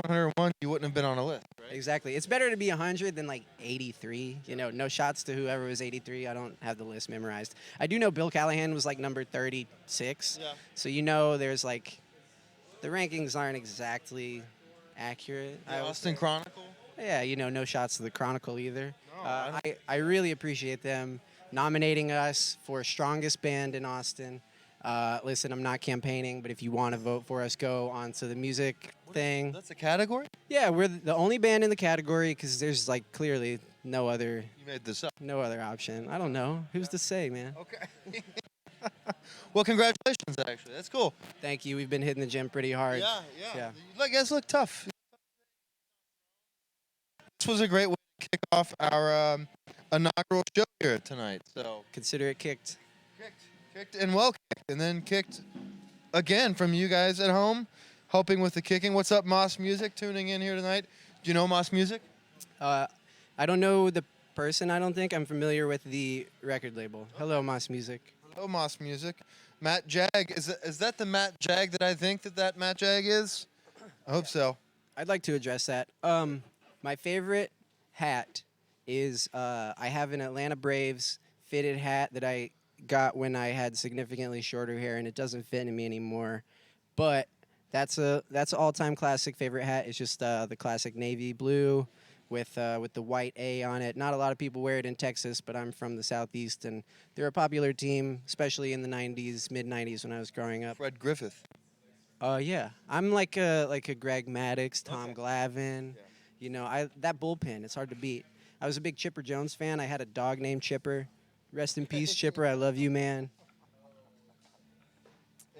101, you wouldn't have been on a list, right? Exactly. It's better to be 100 than like 83. You know, no shots to whoever was 83. I don't have the list memorized. I do know Bill Callahan was like number 36. Yeah. So you know there's like, the rankings aren't exactly accurate. The Austin Chronicle. Yeah, you know, no shots to the Chronicle either. No, I really appreciate them nominating us for strongest band in Austin. Listen, I'm not campaigning, but if you want to vote for us, go onto the music thing. That's a category? Yeah, we're the only band in the category because there's like clearly no other You made this up. option. I don't know. Who's to say, man? Okay. Well, congratulations, actually. That's cool. Thank you. We've been hitting the gym pretty hard. Yeah. You guys look tough. This was a great way to kick off our inaugural show here tonight. So Consider it kicked. kicked and well kicked, and then kicked again from you guys at home, helping with the kicking. What's up, Moss Music? Tuning in here tonight. Do you know Moss Music? I don't know the person. I don't think I'm familiar with the record label. Hello, Moss Music. Hello, Moss Music. Matt Jag. Is that the Matt Jag that I think that Matt Jag is? I hope so. I'd like to address that. My favorite hat is I have an Atlanta Braves fitted hat that I got when I had significantly shorter hair, and it doesn't fit in me anymore. But that's an all-time classic favorite hat. It's just the classic navy blue with the white A on it. Not a lot of people wear it in Texas, but I'm from the Southeast, and they're a popular team, especially in the '90s, mid-'90s when I was growing up. Fred Griffith. Yeah, I'm like a Greg Maddux, Tom Glavine. Yeah. You know, that bullpen, it's hard to beat. I was a big Chipper Jones fan. I had a dog named Chipper. Rest in peace, Chipper. I love you, man.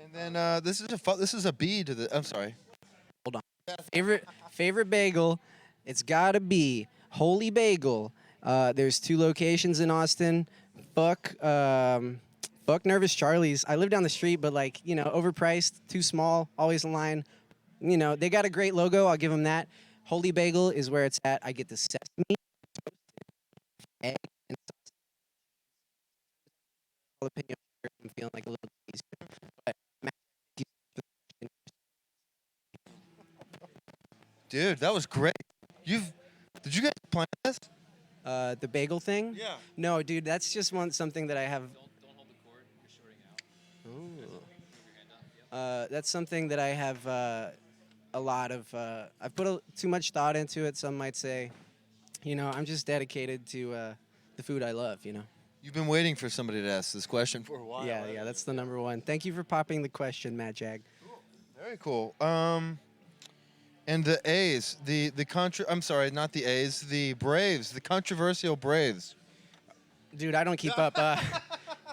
And then this is a B to the. I'm sorry. Hold on. Favorite bagel, it's gotta be Holy Bagel. There's 2 locations in Austin. Fuck Nervous Charlie's. I live down the street, but like, you know, overpriced, too small, always in line. You know, they got a great logo. I'll give them that. Holy Bagel is where it's at. I get the sesame, toast, egg, and jalapeno. I'm feeling like a little easier. But Dude, that was great. Did you guys plan this? the bagel thing? Yeah. No, dude, that's just something that I have. Don't hold the cord. You're shorting out. Ooh. That's something that I have a lot of. I've put too much thought into it. Some might say, you know, I'm just dedicated to the food I love. You know. You've been waiting for somebody to ask this question for a while. Yeah, that's the number one. Thank you for popping the question, Matt Jag. Very cool. And the A's, I'm sorry, not the A's, the Braves, the controversial Braves. Dude, I don't keep up.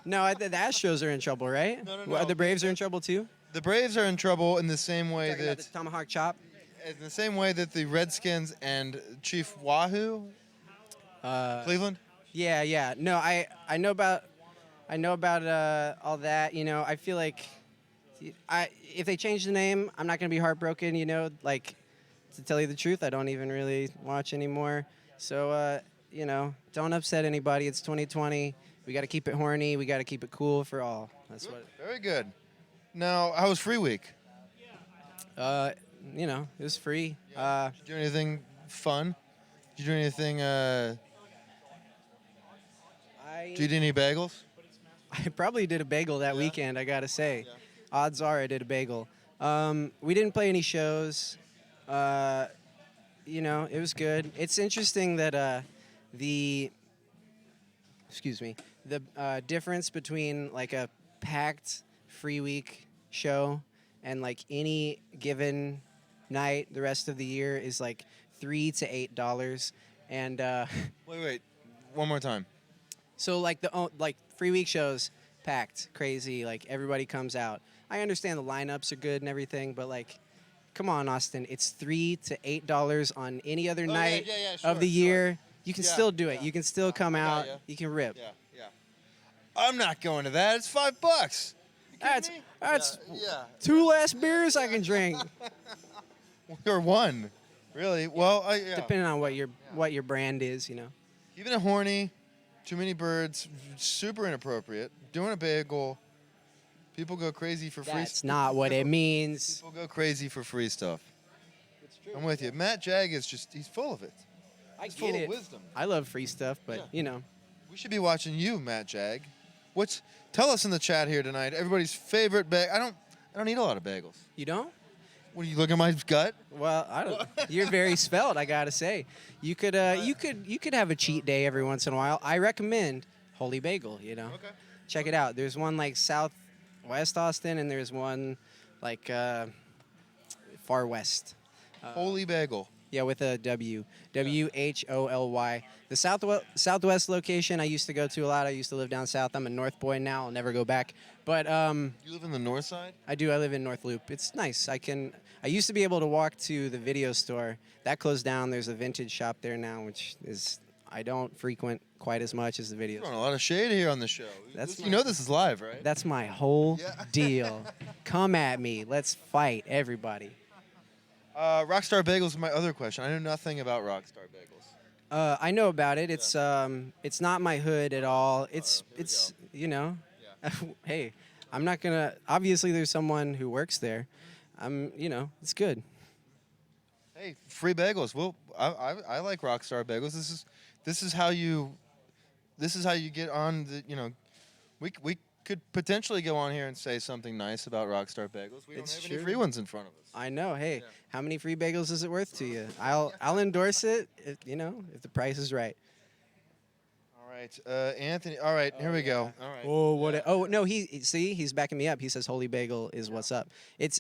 No, the Astros are in trouble, right? No. The Braves are in trouble too. The Braves are in trouble in the same way Talking about that the tomahawk chop. in the same way that the Redskins and Chief Wahoo, Cleveland. Yeah. No, I know about all that. You know, I feel like if they change the name, I'm not gonna be heartbroken. You know, like to tell you the truth, I don't even really watch anymore. So you know, don't upset anybody. It's 2020. We got to keep it horny. We got to keep it cool for all. That's what. Very good. Now, how was Free Week? You know, it was free. Did you do anything fun? Did you do anything? Did you eat any bagels? I probably did a bagel that weekend, I gotta say. Odds are I did a bagel. We didn't play any shows. You know, it was good. It's interesting that the difference between like a packed Free Week show and like any given night the rest of the year is like $3 to $8. And Wait, one more time. so like like Free Week shows packed, crazy, like everybody comes out. I understand the lineups are good and everything, but like come on, Austin. It's $3 to $8 on any other night sure, of the year. You can Yeah, still do it. yeah. You can still come I got out. ya. You can rip. Yeah. I'm not going to that. It's $5. That's Yeah. 2 last beers I can drink, Or one. Really? Well, depending on what your brand is. Keeping it horny, too many birds, super inappropriate. Doing a bagel, people go crazy for free. That's not what it means. People go crazy for free stuff. I'm with you. Matt Jag is he's full of it. I He's full get of it. wisdom. I love free stuff, but We should be watching you, Matt Jag. Tell us in the chat here tonight, everybody's favorite bag. I don't eat a lot of bagels. You don't? What, are you looking at my gut? Well, I don't. You're very svelte, I gotta say. You could have a cheat day every once in a while. I recommend Holy Bagel. Okay. Check it out. There's one like southwest Austin, and there's one like far west. Holy Bagel. Yeah, with a W. WHOLY. The southwest location I used to go to a lot. I used to live down south. I'm a North boy now. I'll never go back. But You live in the north side? I do. I live in North Loop. It's nice. I used to be able to walk to the video store. That closed down. There's a vintage shop there now, which is I don't frequent quite as much as the video Throwing store. a lot of shade here on the show. You know this is live, right? That's my whole deal. Come at me. Let's fight, everybody. Rockstar Bagels is my other question. I know nothing about Rockstar Bagels. I know about it. It's not my hood at all. It's hey, I'm not gonna. Obviously, there's someone who works there. It's good. Hey, free bagels. Well, I like Rockstar Bagels. This is how you get on the. We could potentially go on here and say something nice about Rockstar Bagels. We don't have any free ones in front of us. I know. Hey, how many free bagels is it worth to you? I'll endorse it. If the price is right. All right, Anthony. All right, here we go. All right. Oh, what? Oh no, he's backing me up. He says Holy Bagel is what's up.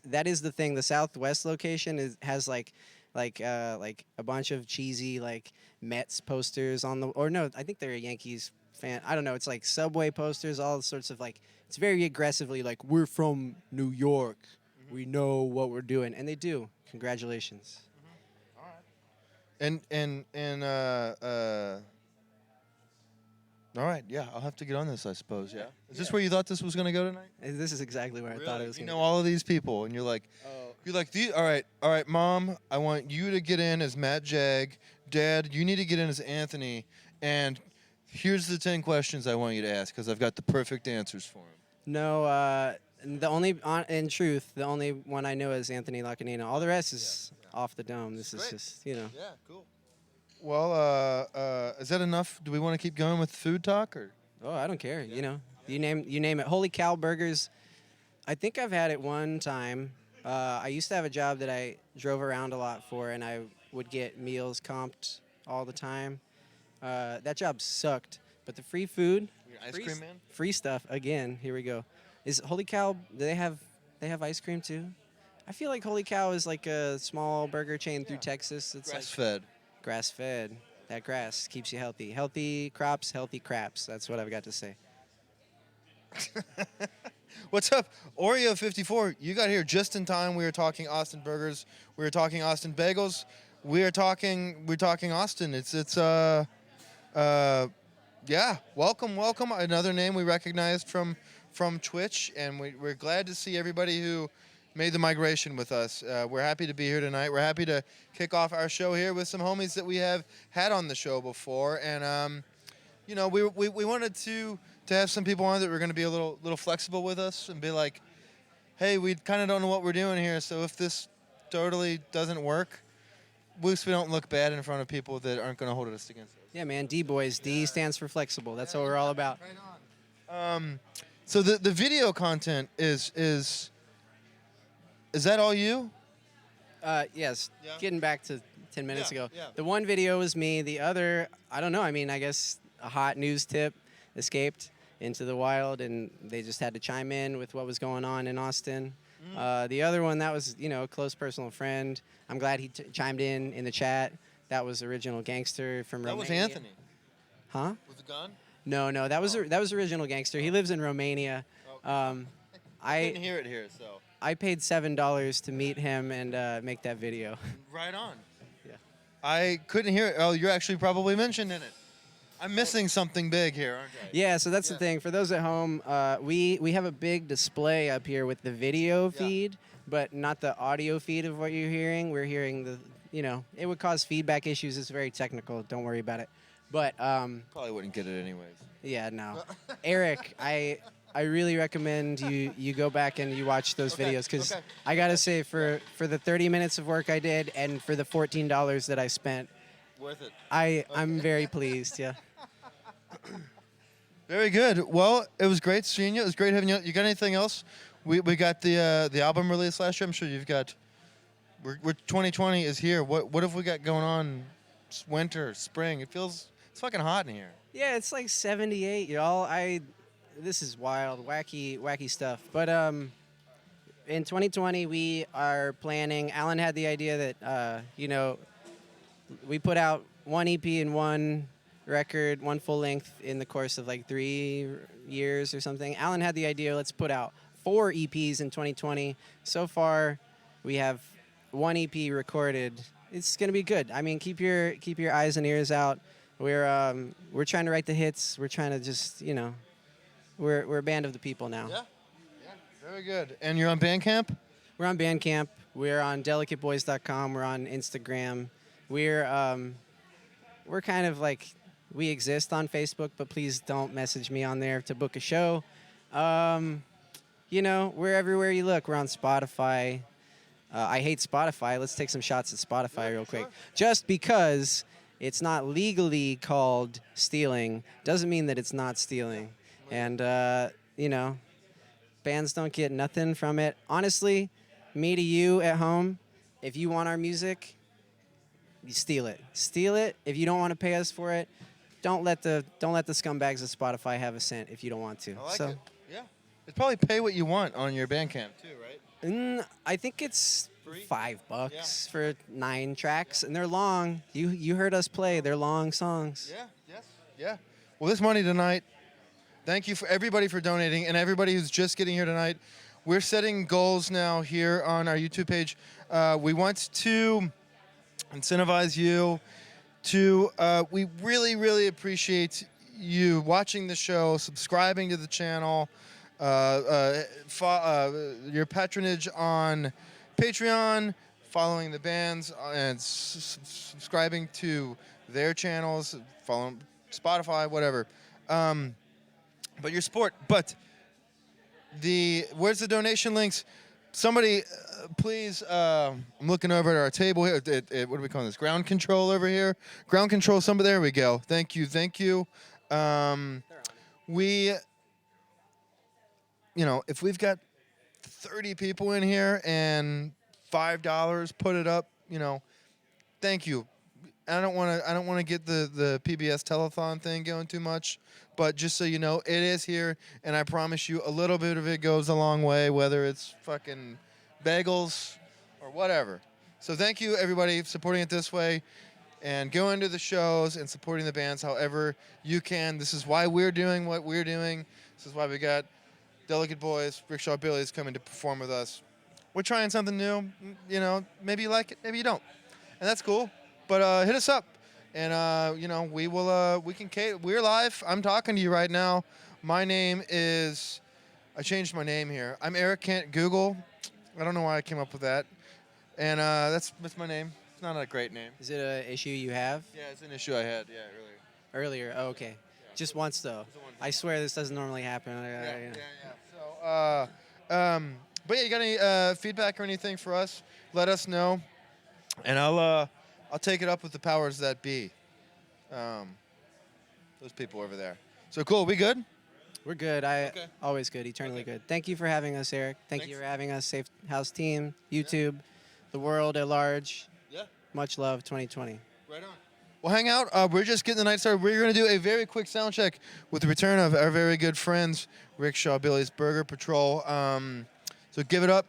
That is the thing. The Southwest location has like a bunch of cheesy like Mets posters on I think they're a Yankees fan. I don't know. It's like Subway posters, all sorts of like. It's very aggressively like we're from New York. We know what we're doing, and they do. Congratulations. All right. And all right, yeah, I'll have to get on this, I suppose. Yeah. Is this where you thought this was going to go tonight? This is exactly where I thought it was. You know all of these people, and you're like, all right, Mom, I want you to get in as Matt Jag. Dad, you need to get in as Anthony. And here's the 10 questions I want you to ask because I've got the perfect answers for them. No, in truth, the only one I know is Anthony Lacanino. All the rest is off the dome. This is just, Yeah, cool. Well, is that enough? Do we want to keep going with food talk or? Oh, I don't care. You name it. Holy Cow Burgers. I think I've had it one time. I used to have a job that I drove around a lot for, and I would get meals comped all the time. That job sucked, but the free food, Ice cream man, free stuff. Again, here we go. Is Holy Cow? Do they have ice cream too? I feel like Holy Cow is like a small burger chain through Texas. It's grass-fed. Grass-fed. That grass keeps you healthy. Healthy crops, healthy craps. That's what I've got to say. What's up, Oreo 54? You got here just in time. We were talking Austin burgers. We were talking Austin bagels. We're talking Austin. Yeah. Welcome. Another name we recognized from Twitch, and we're glad to see everybody who made the migration with us. We're happy to be here tonight. We're happy to kick off our show here with some homies that we have had on the show before, and we wanted to have some people on that were going to be a little flexible with us and be like, hey, we kind of don't know what we're doing here, so if this totally doesn't work, at least we don't look bad in front of people that aren't going to hold us against us. Yeah, man. D boys. D stands for flexible. That's what we're all about. Right on. So the video content is that all you? Yes. Yeah. Getting back to 10 minutes ago. Yeah. The one video was me. The other, I don't know. I mean, I guess a hot news tip escaped into the wild, and they just had to chime in with what was going on in Austin. The other one, that was, a close personal friend. I'm glad he chimed in the chat. That was Original Gangster from Romania. That was Anthony. Huh? With the gun? No, that was Original Gangster. He lives in Romania. I couldn't hear it here, so. I paid $7 to meet him and make that video. Right on. Yeah. I couldn't hear it. Oh, you're actually probably mentioned in it. I'm missing something big here, aren't I? Yeah, so that's the thing. For those at home, we have a big display up here with the video feed, but not the audio feed of what you're hearing. We're hearing it would cause feedback issues. It's very technical. Don't worry about it. But probably wouldn't get it anyways. Yeah, no. Eric, I really recommend you go back and you watch those videos because I gotta say for the 30 minutes of work I did and for the $14 that I spent, worth it. I'm very pleased. Yeah. Very good. Well, it was great seeing you. It was great having you. You got anything else? We got the album release last year. I'm sure you've got. We're 2020 is here. What have we got going on? Winter, spring. It's fucking hot in here. Yeah, it's like 78, y'all. This is wild, wacky stuff. But in 2020 we are planning. Alan had the idea that we put out one EP and one record, one full length in the course of like 3 years or something. Alan had the idea, let's put out 4 EPs in 2020. So far, we have one EP recorded. It's gonna be good. I mean, keep your eyes and ears out. We're trying to write the hits. We're trying to just we're a band of the people now. Yeah, very good. And you're on Bandcamp? We're on Bandcamp. We're on delicateboys.com. We're on Instagram. We're kind of like, we exist on Facebook, but please don't message me on there to book a show. We're everywhere you look. We're on Spotify. I hate Spotify. Let's take some shots at Spotify real quick. Just because it's not legally called stealing doesn't mean that it's not stealing. And, bands don't get nothing from it. Honestly, me to you at home, if you want our music, you steal it. Steal it. If you don't want to pay us for it, don't let the scumbags of Spotify have a cent if you don't want to. I like it. Yeah. It's probably pay what you want on your Bandcamp too, right? I think it's $5 for 9 tracks, and they're long. You heard us play. They're long songs. Yeah. Yes. Yeah. Well, this money tonight. Thank you for everybody for donating and everybody who's just getting here tonight. We're setting goals now here on our YouTube page. We want to incentivize you to. We really, really appreciate you watching the show, subscribing to the channel, your patronage on Patreon, following the bands, and subscribing to their channels, following Spotify, whatever. But your support. But where's the donation links? Somebody, please. I'm looking over at our table here. What do we call this? Ground control over here. Ground control. Somebody. There we go. Thank you. Thank you. If we've got 30 people in here and $5, put it up. Thank you. I don't want to get the PBS telethon thing going too much, but just so you know, it is here, and I promise you, a little bit of it goes a long way, whether it's fucking bagels or whatever. So thank you, everybody, for supporting it this way, and go into the shows and supporting the bands however you can. This is why we're doing what we're doing. This is why we got Delicate Boys, Rickshaw Billies coming to perform with us. We're trying something new. Maybe you like it, maybe you don't, and that's cool. But hit us up, and we will. We're live. I'm talking to you right now. My name is. I changed my name here. I'm Eric. Can't Google. I don't know why I came up with that. And that's my name. It's not a great name. Is it an issue you have? Yeah, it's an issue I had. Yeah, earlier. Earlier. Oh, okay. Just once though. I swear this doesn't normally happen. Yeah. So, but yeah, you got any feedback or anything for us? Let us know, and I'll take it up with the powers that be. Those people over there. So cool. We good? We're good. Always good. Eternally good. Thank you for having us, Eric. Thanks you for having us, Safe House Team, YouTube, the world at large. Yeah. Much love, 2020. Right on. Well, hang out. We're just getting the night started. We're going to do a very quick sound check with the return of our very good friends, Rickshaw Billy's Burger Patrol. So give it up.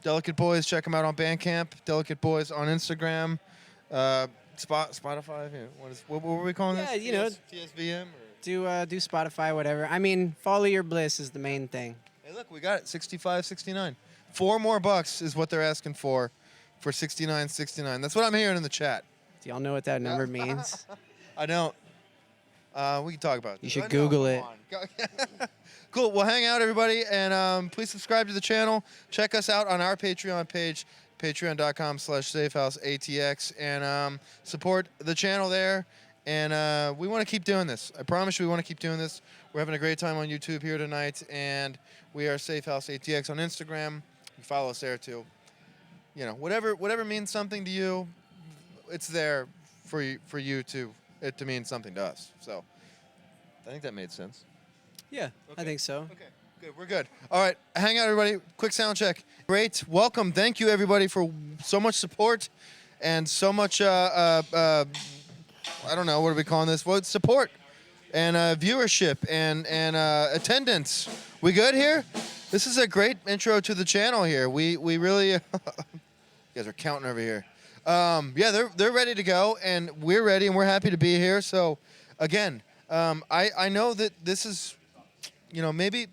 Delicate Boys. Check them out on Bandcamp. Delicate Boys on Instagram. Spotify. What were we calling this? Yeah, TSVM. Do Spotify, whatever. I mean, follow your bliss is the main thing. Hey, look, we got it. 65, 69. $4 more is what they're asking for $69.69. That's what I'm hearing in the chat. Do y'all know what that number means? I don't. We can talk about it. You should Google it. Cool. Well, hang out, everybody, and please subscribe to the channel. Check us out on our Patreon page, patreon.com/safehouseatx, and support the channel there. And we want to keep doing this. I promise you we want to keep doing this. We're having a great time on YouTube here tonight, and we are SafeHouseATX on Instagram. You can follow us there, too. You know, whatever means something to you, it's there for you to mean something to us. So I think that made sense. Yeah, Okay. I think so. Okay, good. We're good. All right, hang out, everybody. Quick sound check. Great. Welcome. Thank you, everybody, for so much support and so much, I don't know, what are we calling this? Well, support and viewership and attendance. We good here? This is a great intro to the channel here. We really, you guys are counting over here. Yeah, they're ready to go, and we're ready, and we're happy to be here. So, again, I know that this is, you know, maybe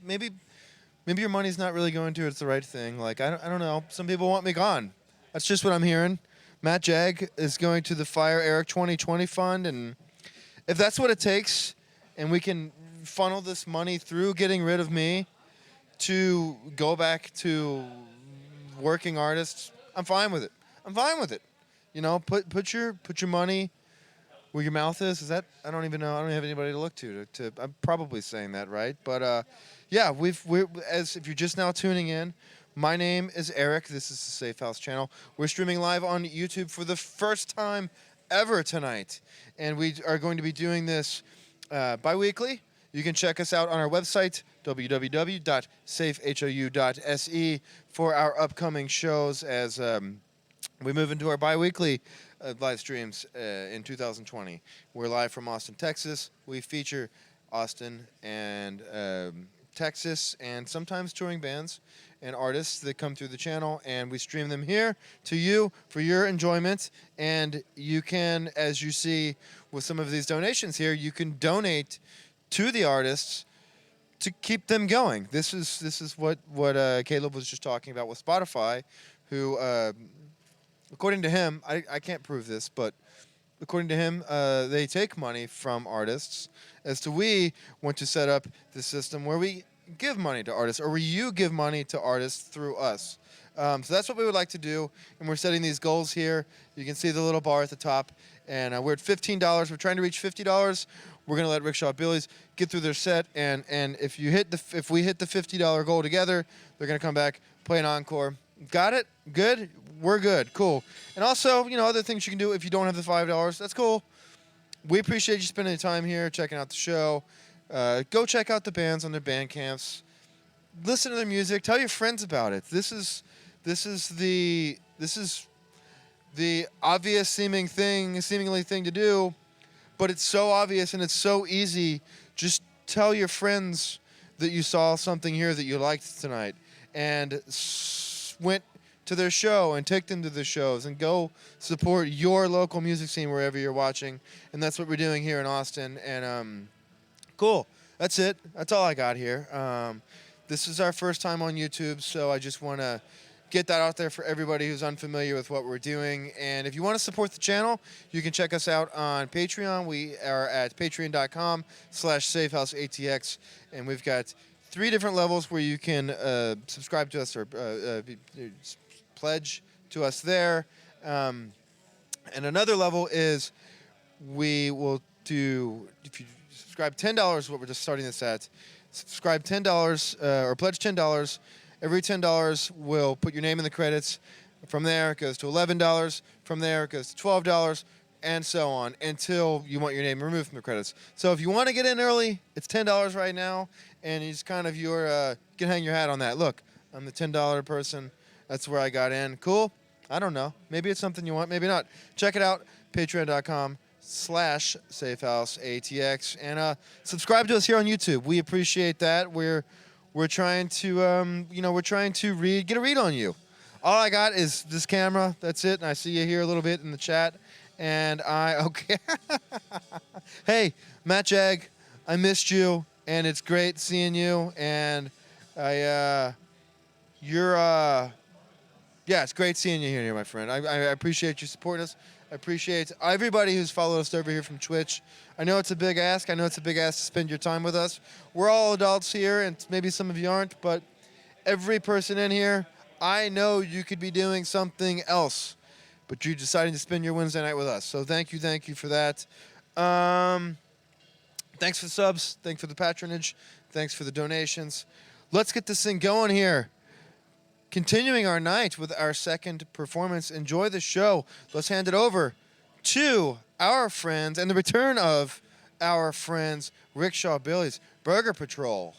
your money's not really going to it's the right thing. Like, I don't know. Some people want me gone. That's just what I'm hearing. Matt Jag is going to the Fire Eric 2020 fund, and if that's what it takes, and we can funnel this money through getting rid of me to go back to working artists, I'm fine with it. I'm fine with it. You know, put your money where your mouth is. Is that? I don't even know. I don't have anybody to look to. I'm probably saying that right, but yeah, as if you're just now tuning in, my name is Eric. This is the Safe House channel. We're streaming live on YouTube for the first time ever tonight, and we are going to be doing this bi-weekly. You can check us out on our website, www.safehou.se, for our upcoming shows as we move into our bi-weekly live streams in 2020. We're live from Austin, Texas. We feature Austin and Texas and sometimes touring bands and artists that come through the channel, and we stream them here to you for your enjoyment. And you can, as you see with some of these donations here, you can donate to the artists to keep them going. This is what Caleb was just talking about with Spotify, who according to him, I can't prove this, but according to him, they take money from artists. As to we want to set up the system where we give money to artists, or where you give money to artists through us. So that's what we would like to do, and we're setting these goals here. You can see the little bar at the top, and we're at $15. We're trying to reach $50. We're gonna let Rickshaw Billies get through their set, and if we hit the $50 goal together, they're gonna come back, play an encore. Got it? Good? We're good. Cool. And also, you know, other things you can do if you don't have the $5. That's cool. We appreciate you spending the time here, checking out the show. Go check out the bands on their band camps. Listen to their music. Tell your friends about it. This is the obvious seemingly thing to do, but it's so obvious and it's so easy. Just tell your friends that you saw something here that you liked tonight, and went to their show and take them to the shows, and go support your local music scene wherever you're watching. And that's what we're doing here in Austin. And cool. That's it. That's all I got here. This is our first time on YouTube, so I just want to get that out there for everybody who's unfamiliar with what we're doing. And if you want to support the channel, you can check us out on Patreon. We are at patreon.com/safehouseatx, and we've got 3 different levels where you can subscribe to us or pledge to us there. And another level is we will do, if you subscribe $10, what we're just starting this at, subscribe $10 or pledge $10. Every $10 will put your name in the credits. From there, it goes to $11. From there, it goes to $12, and so on, until you want your name removed from the credits. So if you want to get in early, it's $10 right now, and it's kind of you can hang your hat on that. Look, I'm the $10 person. That's where I got in. Cool? I don't know. Maybe it's something you want, maybe not. Check it out, patreon.com/safehouseatx, and subscribe to us here on YouTube. We appreciate that. We're trying to get a read on you. All I got is this camera. That's it. And I see you here a little bit in the chat. And okay. Hey, Matt Jag, I missed you, and it's great seeing you. And you're yeah, it's great seeing you here, my friend. I appreciate you supporting us. I appreciate everybody who's followed us over here from Twitch. I know it's a big ask. I know it's a big ask to spend your time with us. We're all adults here, and maybe some of you aren't, but every person in here, I know you could be doing something else, but you're deciding to spend your Wednesday night with us. So thank you for that. Thanks for the subs. Thanks for the patronage. Thanks for the donations. Let's get this thing going here. Continuing our night with our second performance. Enjoy the show. Let's hand it over to our friends and the return of our friends, Rickshaw Billy's Burger Patrol.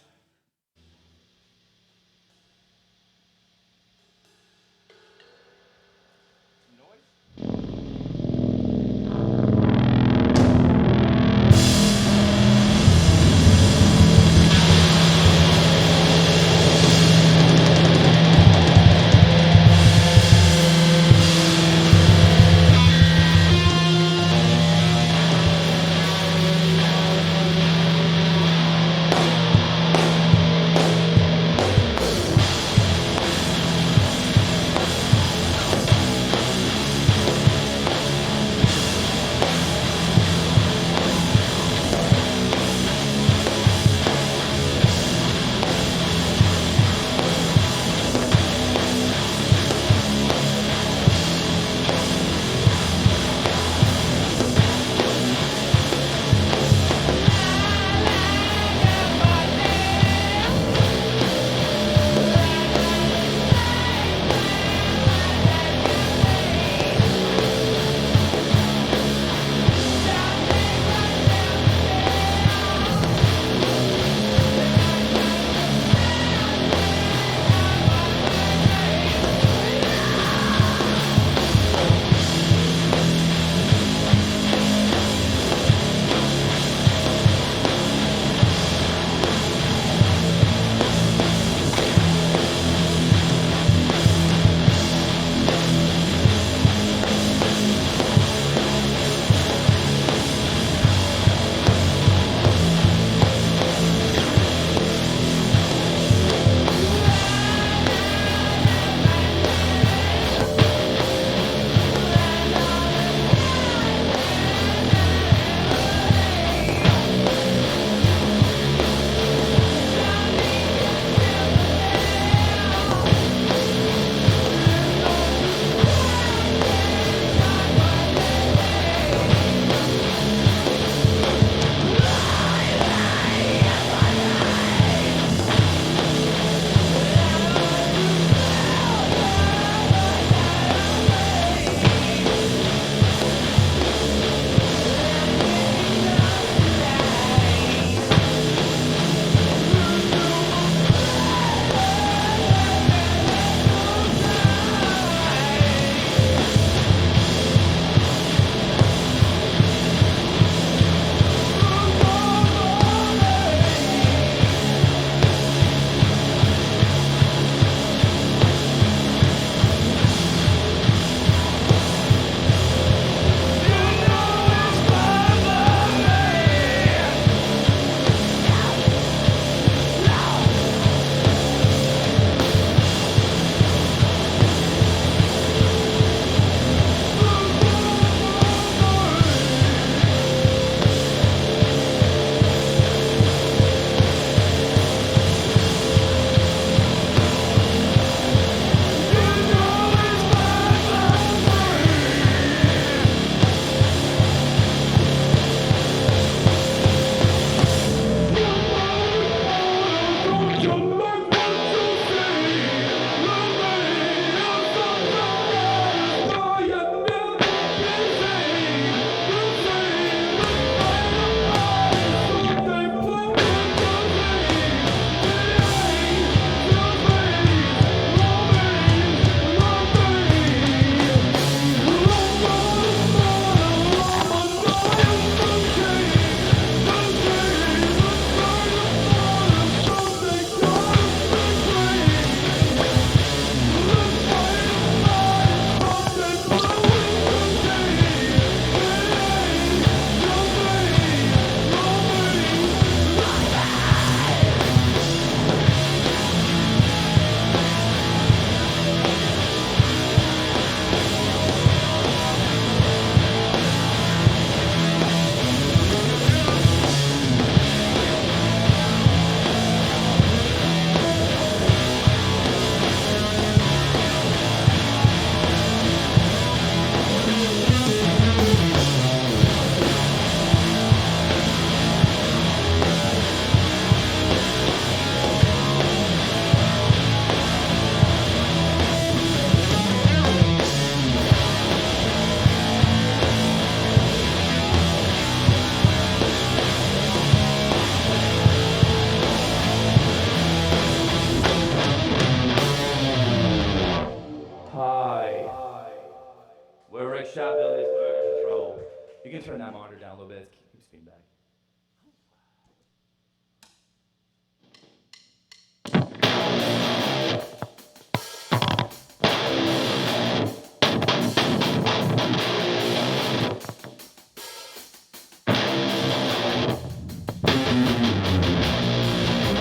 can turn that monitor down a little bit. It keeps feedback.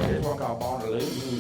Here's one called Born to Lose.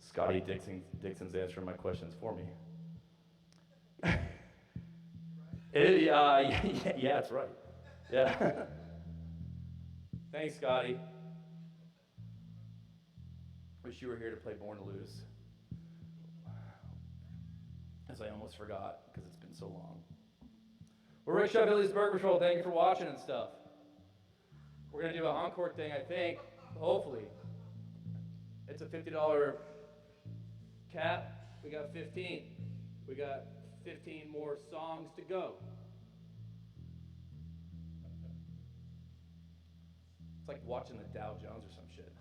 Scotty Dixon's answering my questions for me. Yeah, that's right. Yeah. Thanks, Scotty. Wish you were here to play Born to Lose. As I almost forgot, because it's been so long. We're Rickshaw Billy's Burger Patrol. Thank you for watching and stuff. We're going to do an encore thing, I think, hopefully. It's a $50 cap. We got 15. We got 15 more songs to go. It's like watching the Dow Jones or some shit.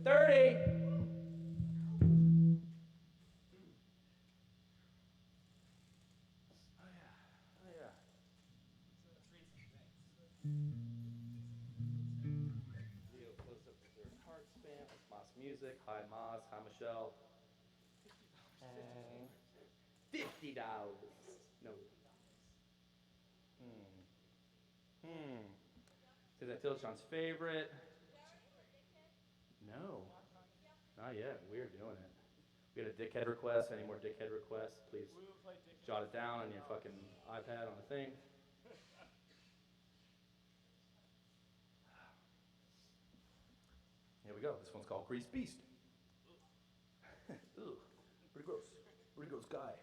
30. Video close up reserve heart span. That's Moss Music. Hi Moss. Hi Michelle. $50. No. Says that Sean's favorite. No. Not yet. We're doing it. We got a dickhead request. Any more dickhead requests? Please jot it down on your fucking iPad on the thing. Here we go. This one's called Grease Beast. Ugh. Pretty gross. Pretty gross guy.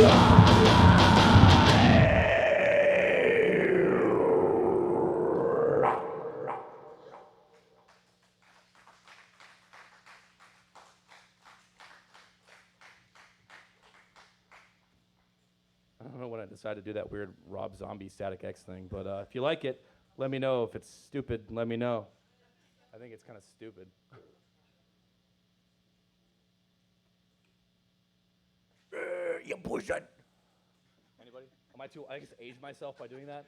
I don't know when I decided to do that weird Rob Zombie Static X thing, but if you like it, let me know. If it's stupid, let me know. I think it's kind of stupid. You push it. Anybody? Am I too? I just aged myself by doing that.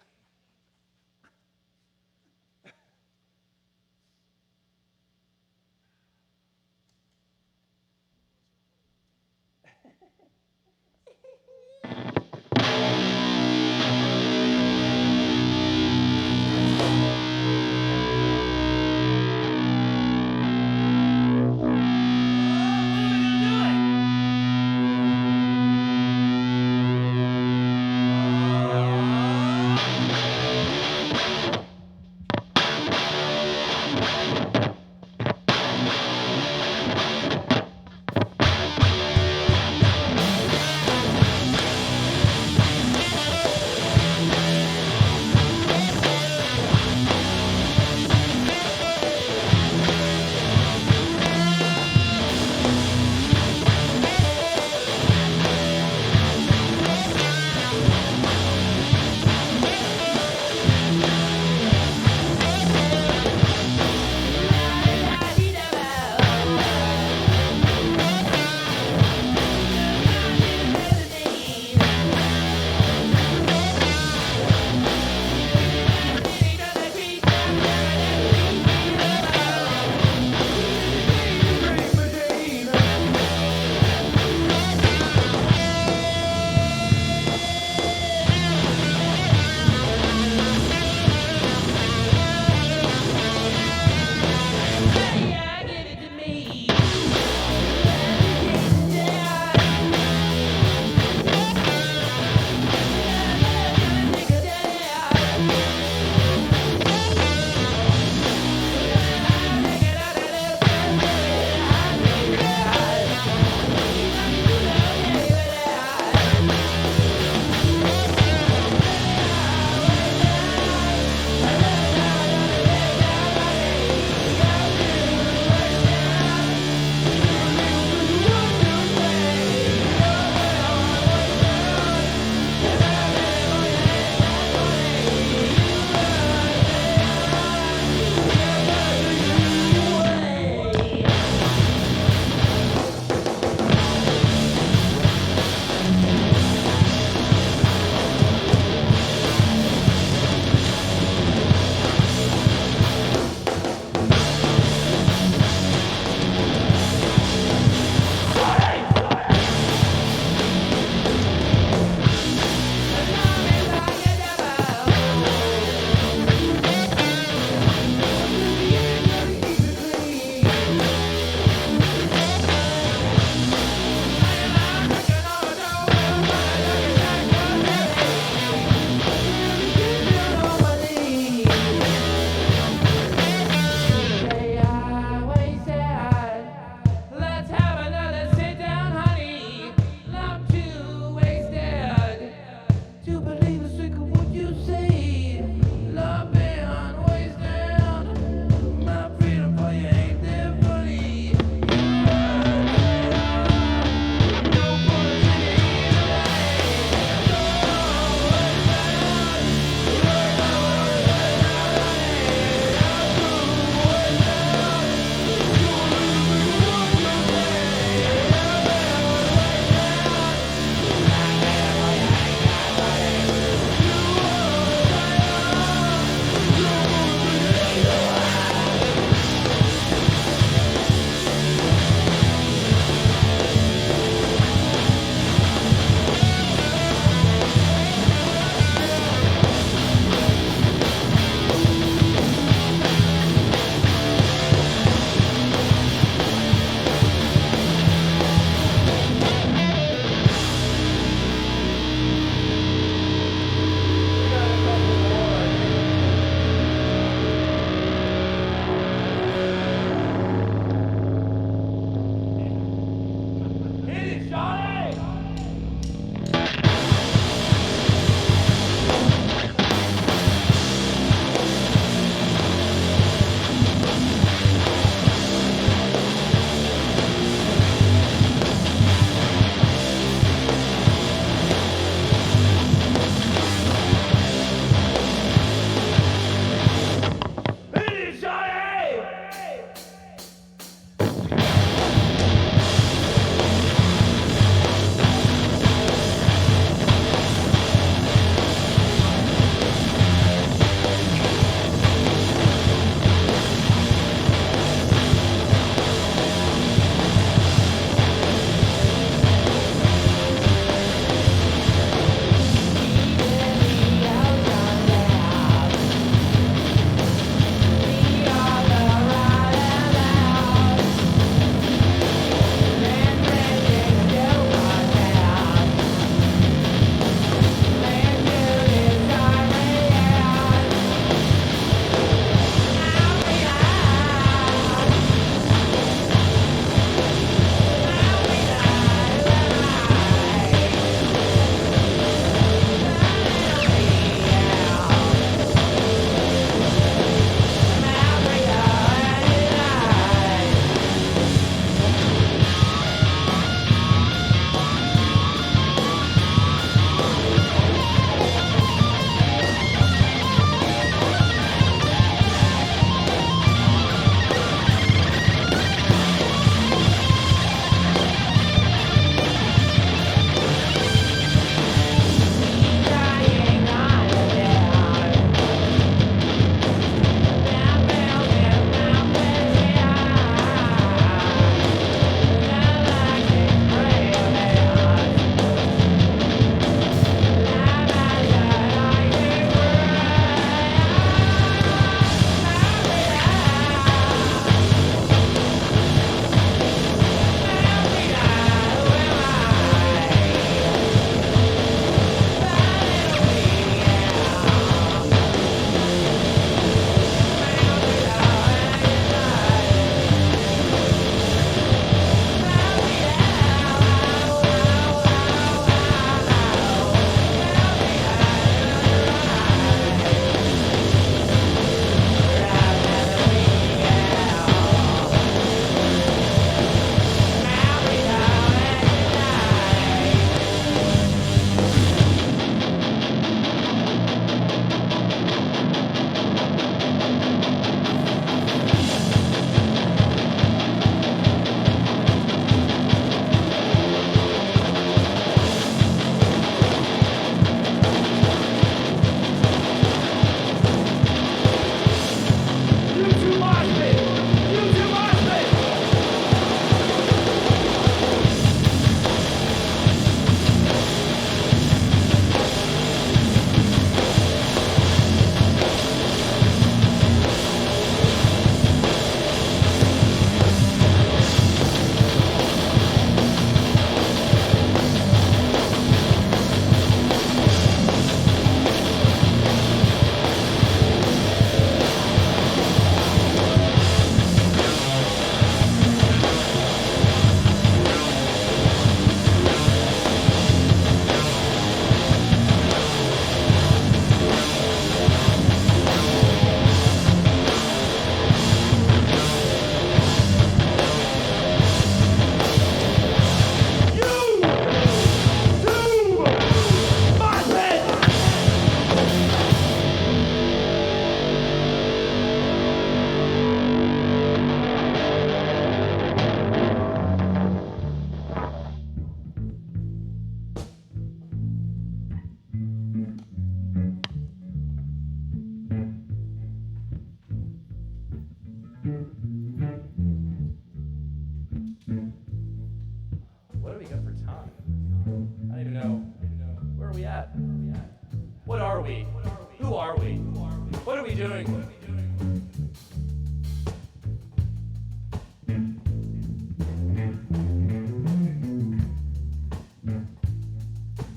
doing?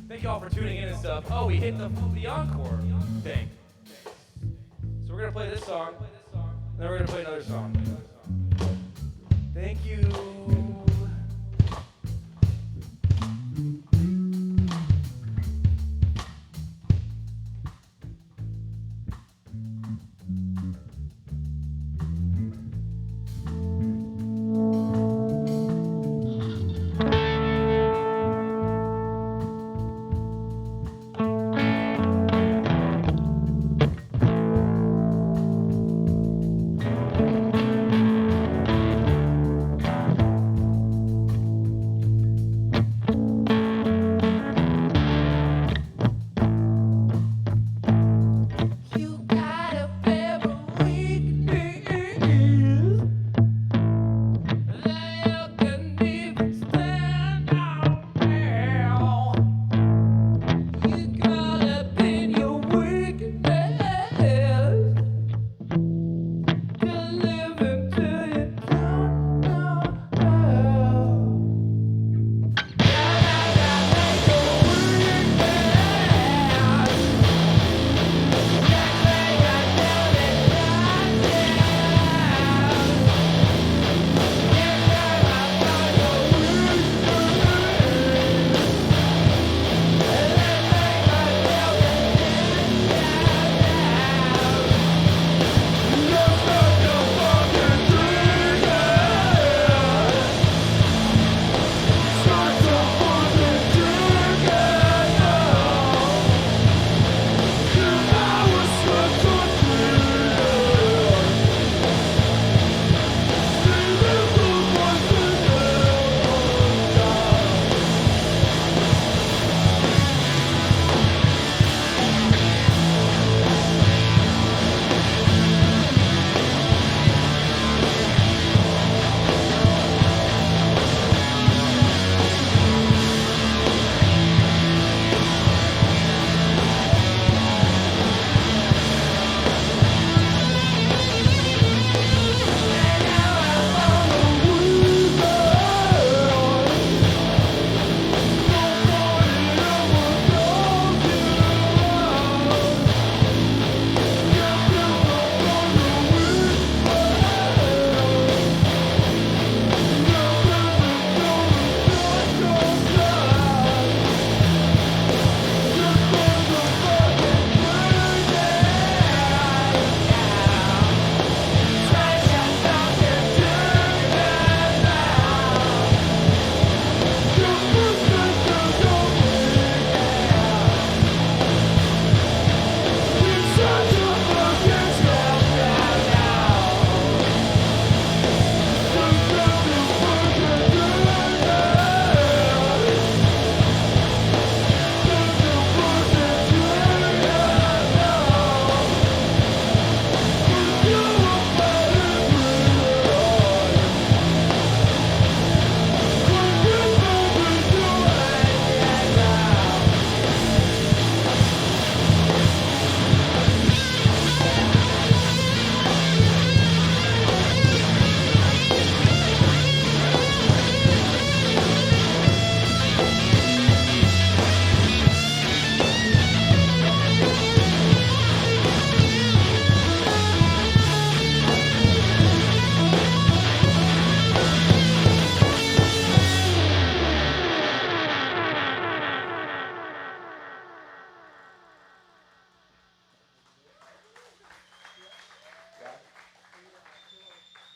Thank you all for tuning in and stuff. Oh, we hit the encore thing. So we're gonna play this song, and then we're gonna play another song. Thank you.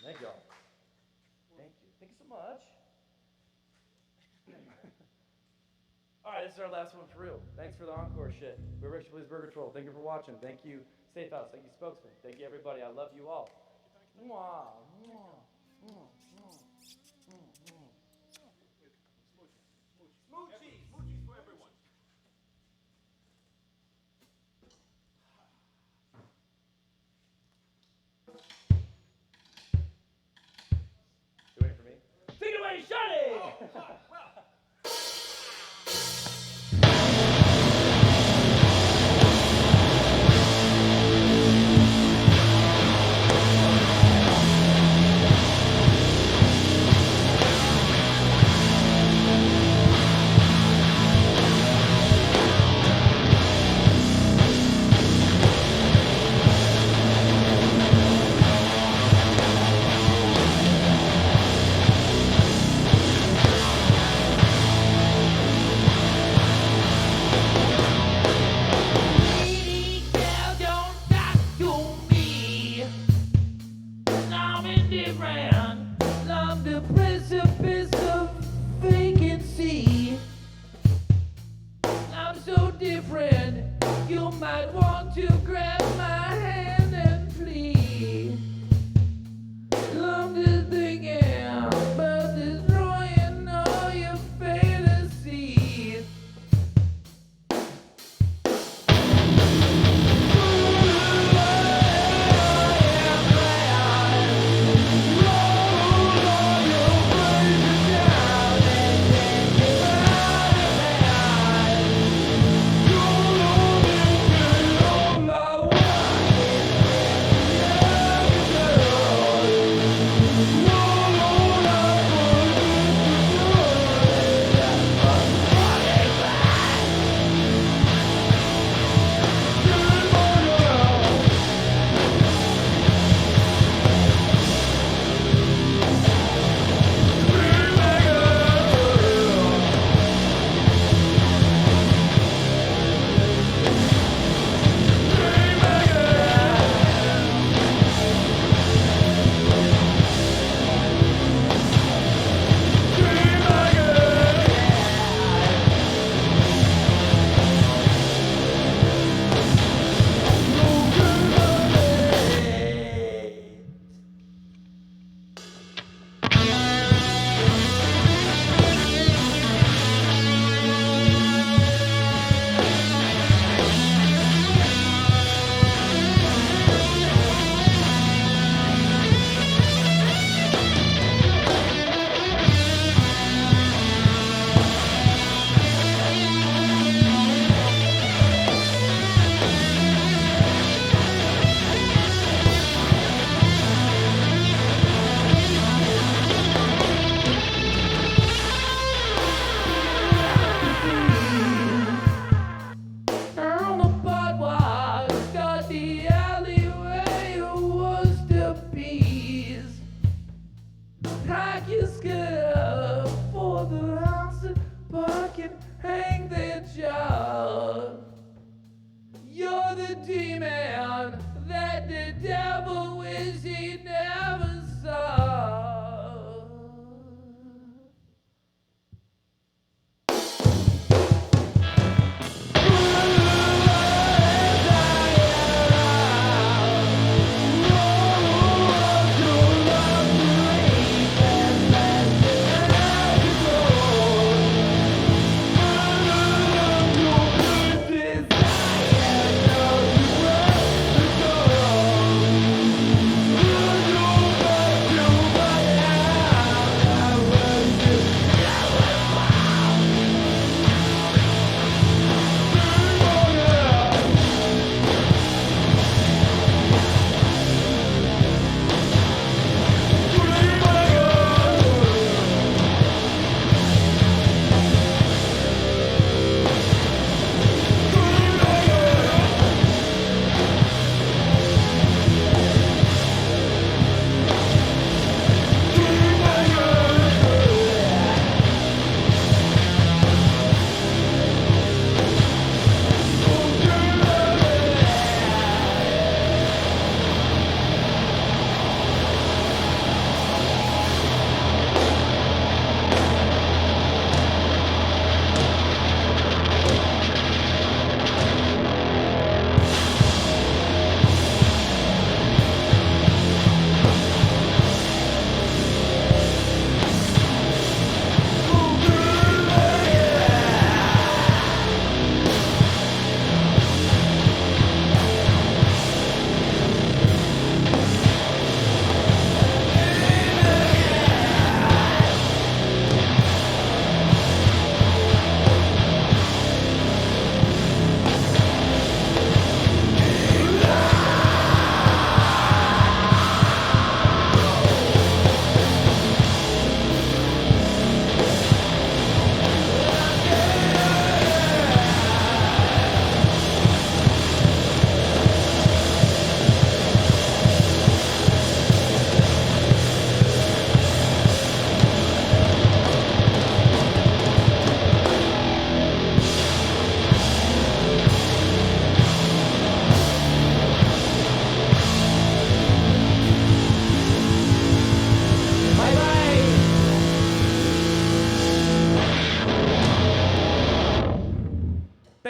Thank y'all. Thank you. Thank you so much. All right, this is our last one for real. Thanks for the encore shit. We're Rickshaw Billy's Burger Troll. Thank you for watching. Thank you, Safe House. Thank you, Spokesman. Thank you, everybody. I love you all. Mwah, mwah, mwah, mwah, mwah, mwah. Smoochies. Smoochies for everyone. You waiting for me? Take it away, Shotty!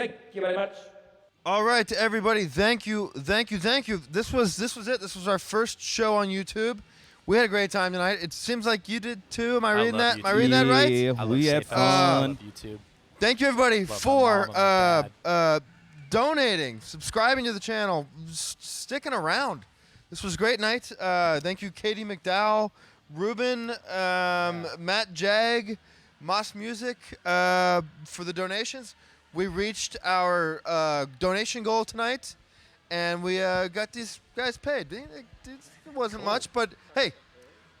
Thank you very much. All right, to everybody, thank you. This was it. This was our first show on YouTube. We had a great time tonight. It seems like you did too. Am I reading that? Am I reading that right? Yeah, we had fun. YouTube. Thank you, everybody, Love my for mom and my donating, subscribing to the channel, sticking around. This was a great night. Thank you, Katie McDowell, Ruben, Matt Jag, Moss Music, for the donations. We reached our donation goal tonight, and we got these guys paid. It wasn't much, but hey,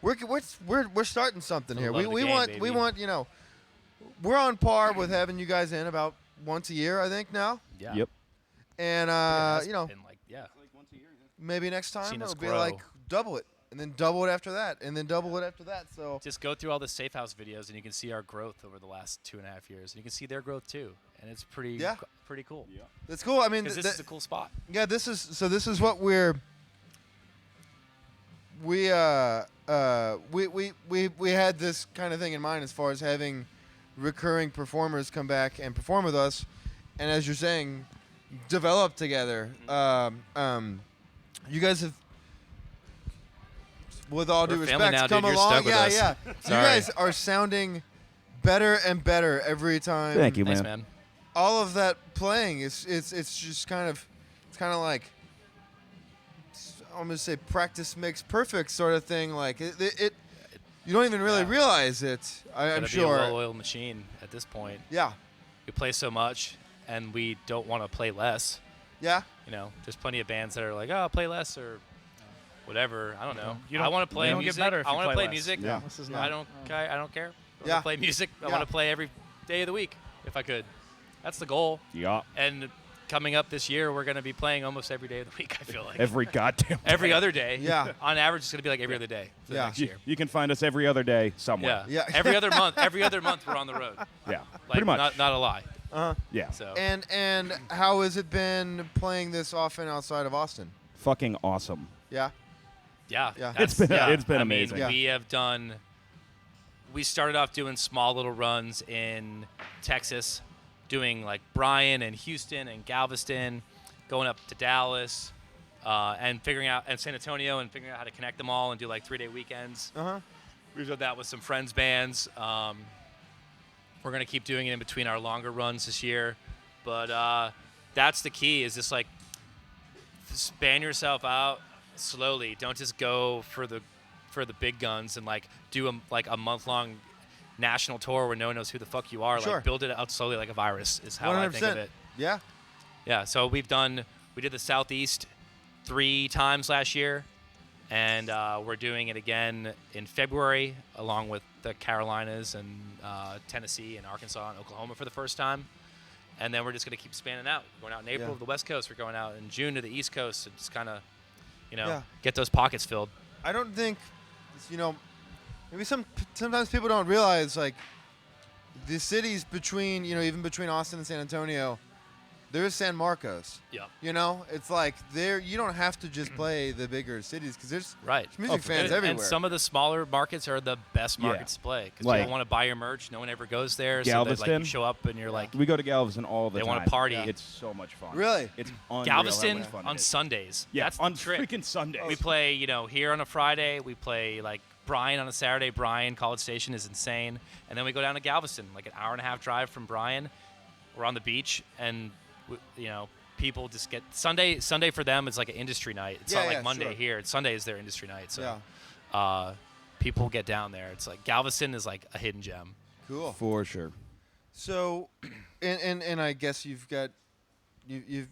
we're starting something here. We want we're on par with having you guys in about once a year, I think now. Yeah. Yep. And been maybe next time Seen us it'll be grow. like double it, and then double it after that, and then double it after that. So Just go through all the Safe House videos, and you can see our growth over the last 2.5 years. And you can see their growth too, and it's pretty cool. Yeah. that's cool. I mean, Because this is a cool spot. Yeah, this is what we had this kind of thing in mind as far as having recurring performers come back and perform with us, and as you're saying, develop together. You guys have, with all due We're family respect, now, come dude. You're along. stuck with us. Yeah. You Sorry. guys are sounding better and better every time. Thank you, Thanks, man. man. All of that playing is it's just kind of like, I'm gonna say practice makes perfect sort of thing. Like it you don't even really realize it. I'm Gotta sure. be a well-oiled machine at this point. Yeah. We play so much, and we don't want to play less. Yeah. You know, there's plenty of bands that are like, oh, play less or whatever. I don't know. You don't- I want to play you don't get music. better if I you want to play play less. music. Yeah. This is I not. don't care. I don't care. I Yeah. want to play music. I Yeah. want to play every day of the week if I could. That's the goal. Yeah. And coming up this year, we're going to be playing almost every day of the week, I feel like. Every goddamn day. Every other day. Yeah. On average, it's going to be like every other day for the Yeah. next You, year. you can find us every other day somewhere. Yeah. Yeah. Every other month. Every other month, we're on the road. Yeah. Like, Pretty much. Not a lie. Yeah. So. And how has it been playing this often outside of Austin? Fucking awesome. Yeah. Yeah, Yeah. It's been- yeah. it's been I amazing. Mean, Yeah. we started off doing small little runs in Texas, doing like Bryan and Houston and Galveston, going up to Dallas, and figuring out and San Antonio and figuring out how to connect them all and do like 3-day weekends. We've done that with some friends bands. We're gonna keep doing it in between our longer runs this year, but that's the key. Is just like span yourself out slowly. Don't just go for the big guns and like do a month-long national tour where no one knows who the fuck you are. Sure. Like build it out slowly like a virus is how I think of 100%. it. Yeah. Yeah. So we did the Southeast 3 times last year, and we're doing it again in February along with the Carolinas and Tennessee and Arkansas and Oklahoma for the first time. And then we're just going to keep spanning out. We're going out in April Yeah. to the West Coast. We're going out in June to the East Coast to just kind of, Yeah. get those pockets filled. I don't think, maybe sometimes people don't realize, like, the cities between, even between Austin and San Antonio, there's San Marcos. Yeah. It's like you don't have to just play the bigger cities because there's Right. music fans everywhere. And some of the smaller markets are the best Yeah. markets to play because Like- you don't want to buy your merch. No one ever goes there. So that, Galveston? you show up and you're like, We go to Galveston all the They time. wanna party. Yeah. It's so much fun. Really? It's unreal Galveston how much fun on it is. Sundays. Yeah, That's on the trick. freaking Sundays. We play, here on a Friday. We play like Bryan on a Saturday. Bryan College Station is insane, and then we go down to Galveston, like an hour and a half drive from Bryan. We're on the beach, and people just get Sunday for them is like an industry night. It's not like Monday sure. here. Sunday is their industry night. So Yeah. people get down there. It's like Galveston is like a hidden gem. Cool. For sure. So, and I guess you've got you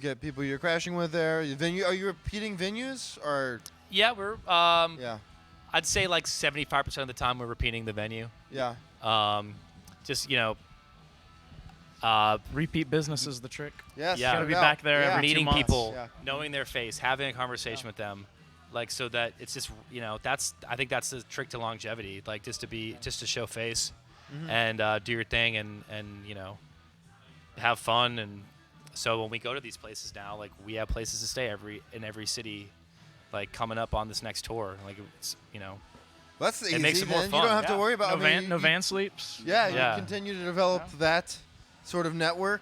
got people you're crashing with there. Are you repeating venues or? Yeah, we're Yeah. I'd say like 75% of the time we're repeating the venue. Yeah. Just Repeat business is the trick. Yes. Yeah. Gotta be no back there doubt. every 2 meeting months. people, Yeah. knowing their face, having a conversation with them, like so that it's just I think that's the trick to longevity, like just to show face and do your thing and have fun. And so when we go to these places now, like we have places to stay in every city, like coming up on this next tour, like it's That's It easy. makes it more then. fun. You don't have to Yeah. worry about No van sleeps. Yeah, Yeah. you continue to develop that sort of network.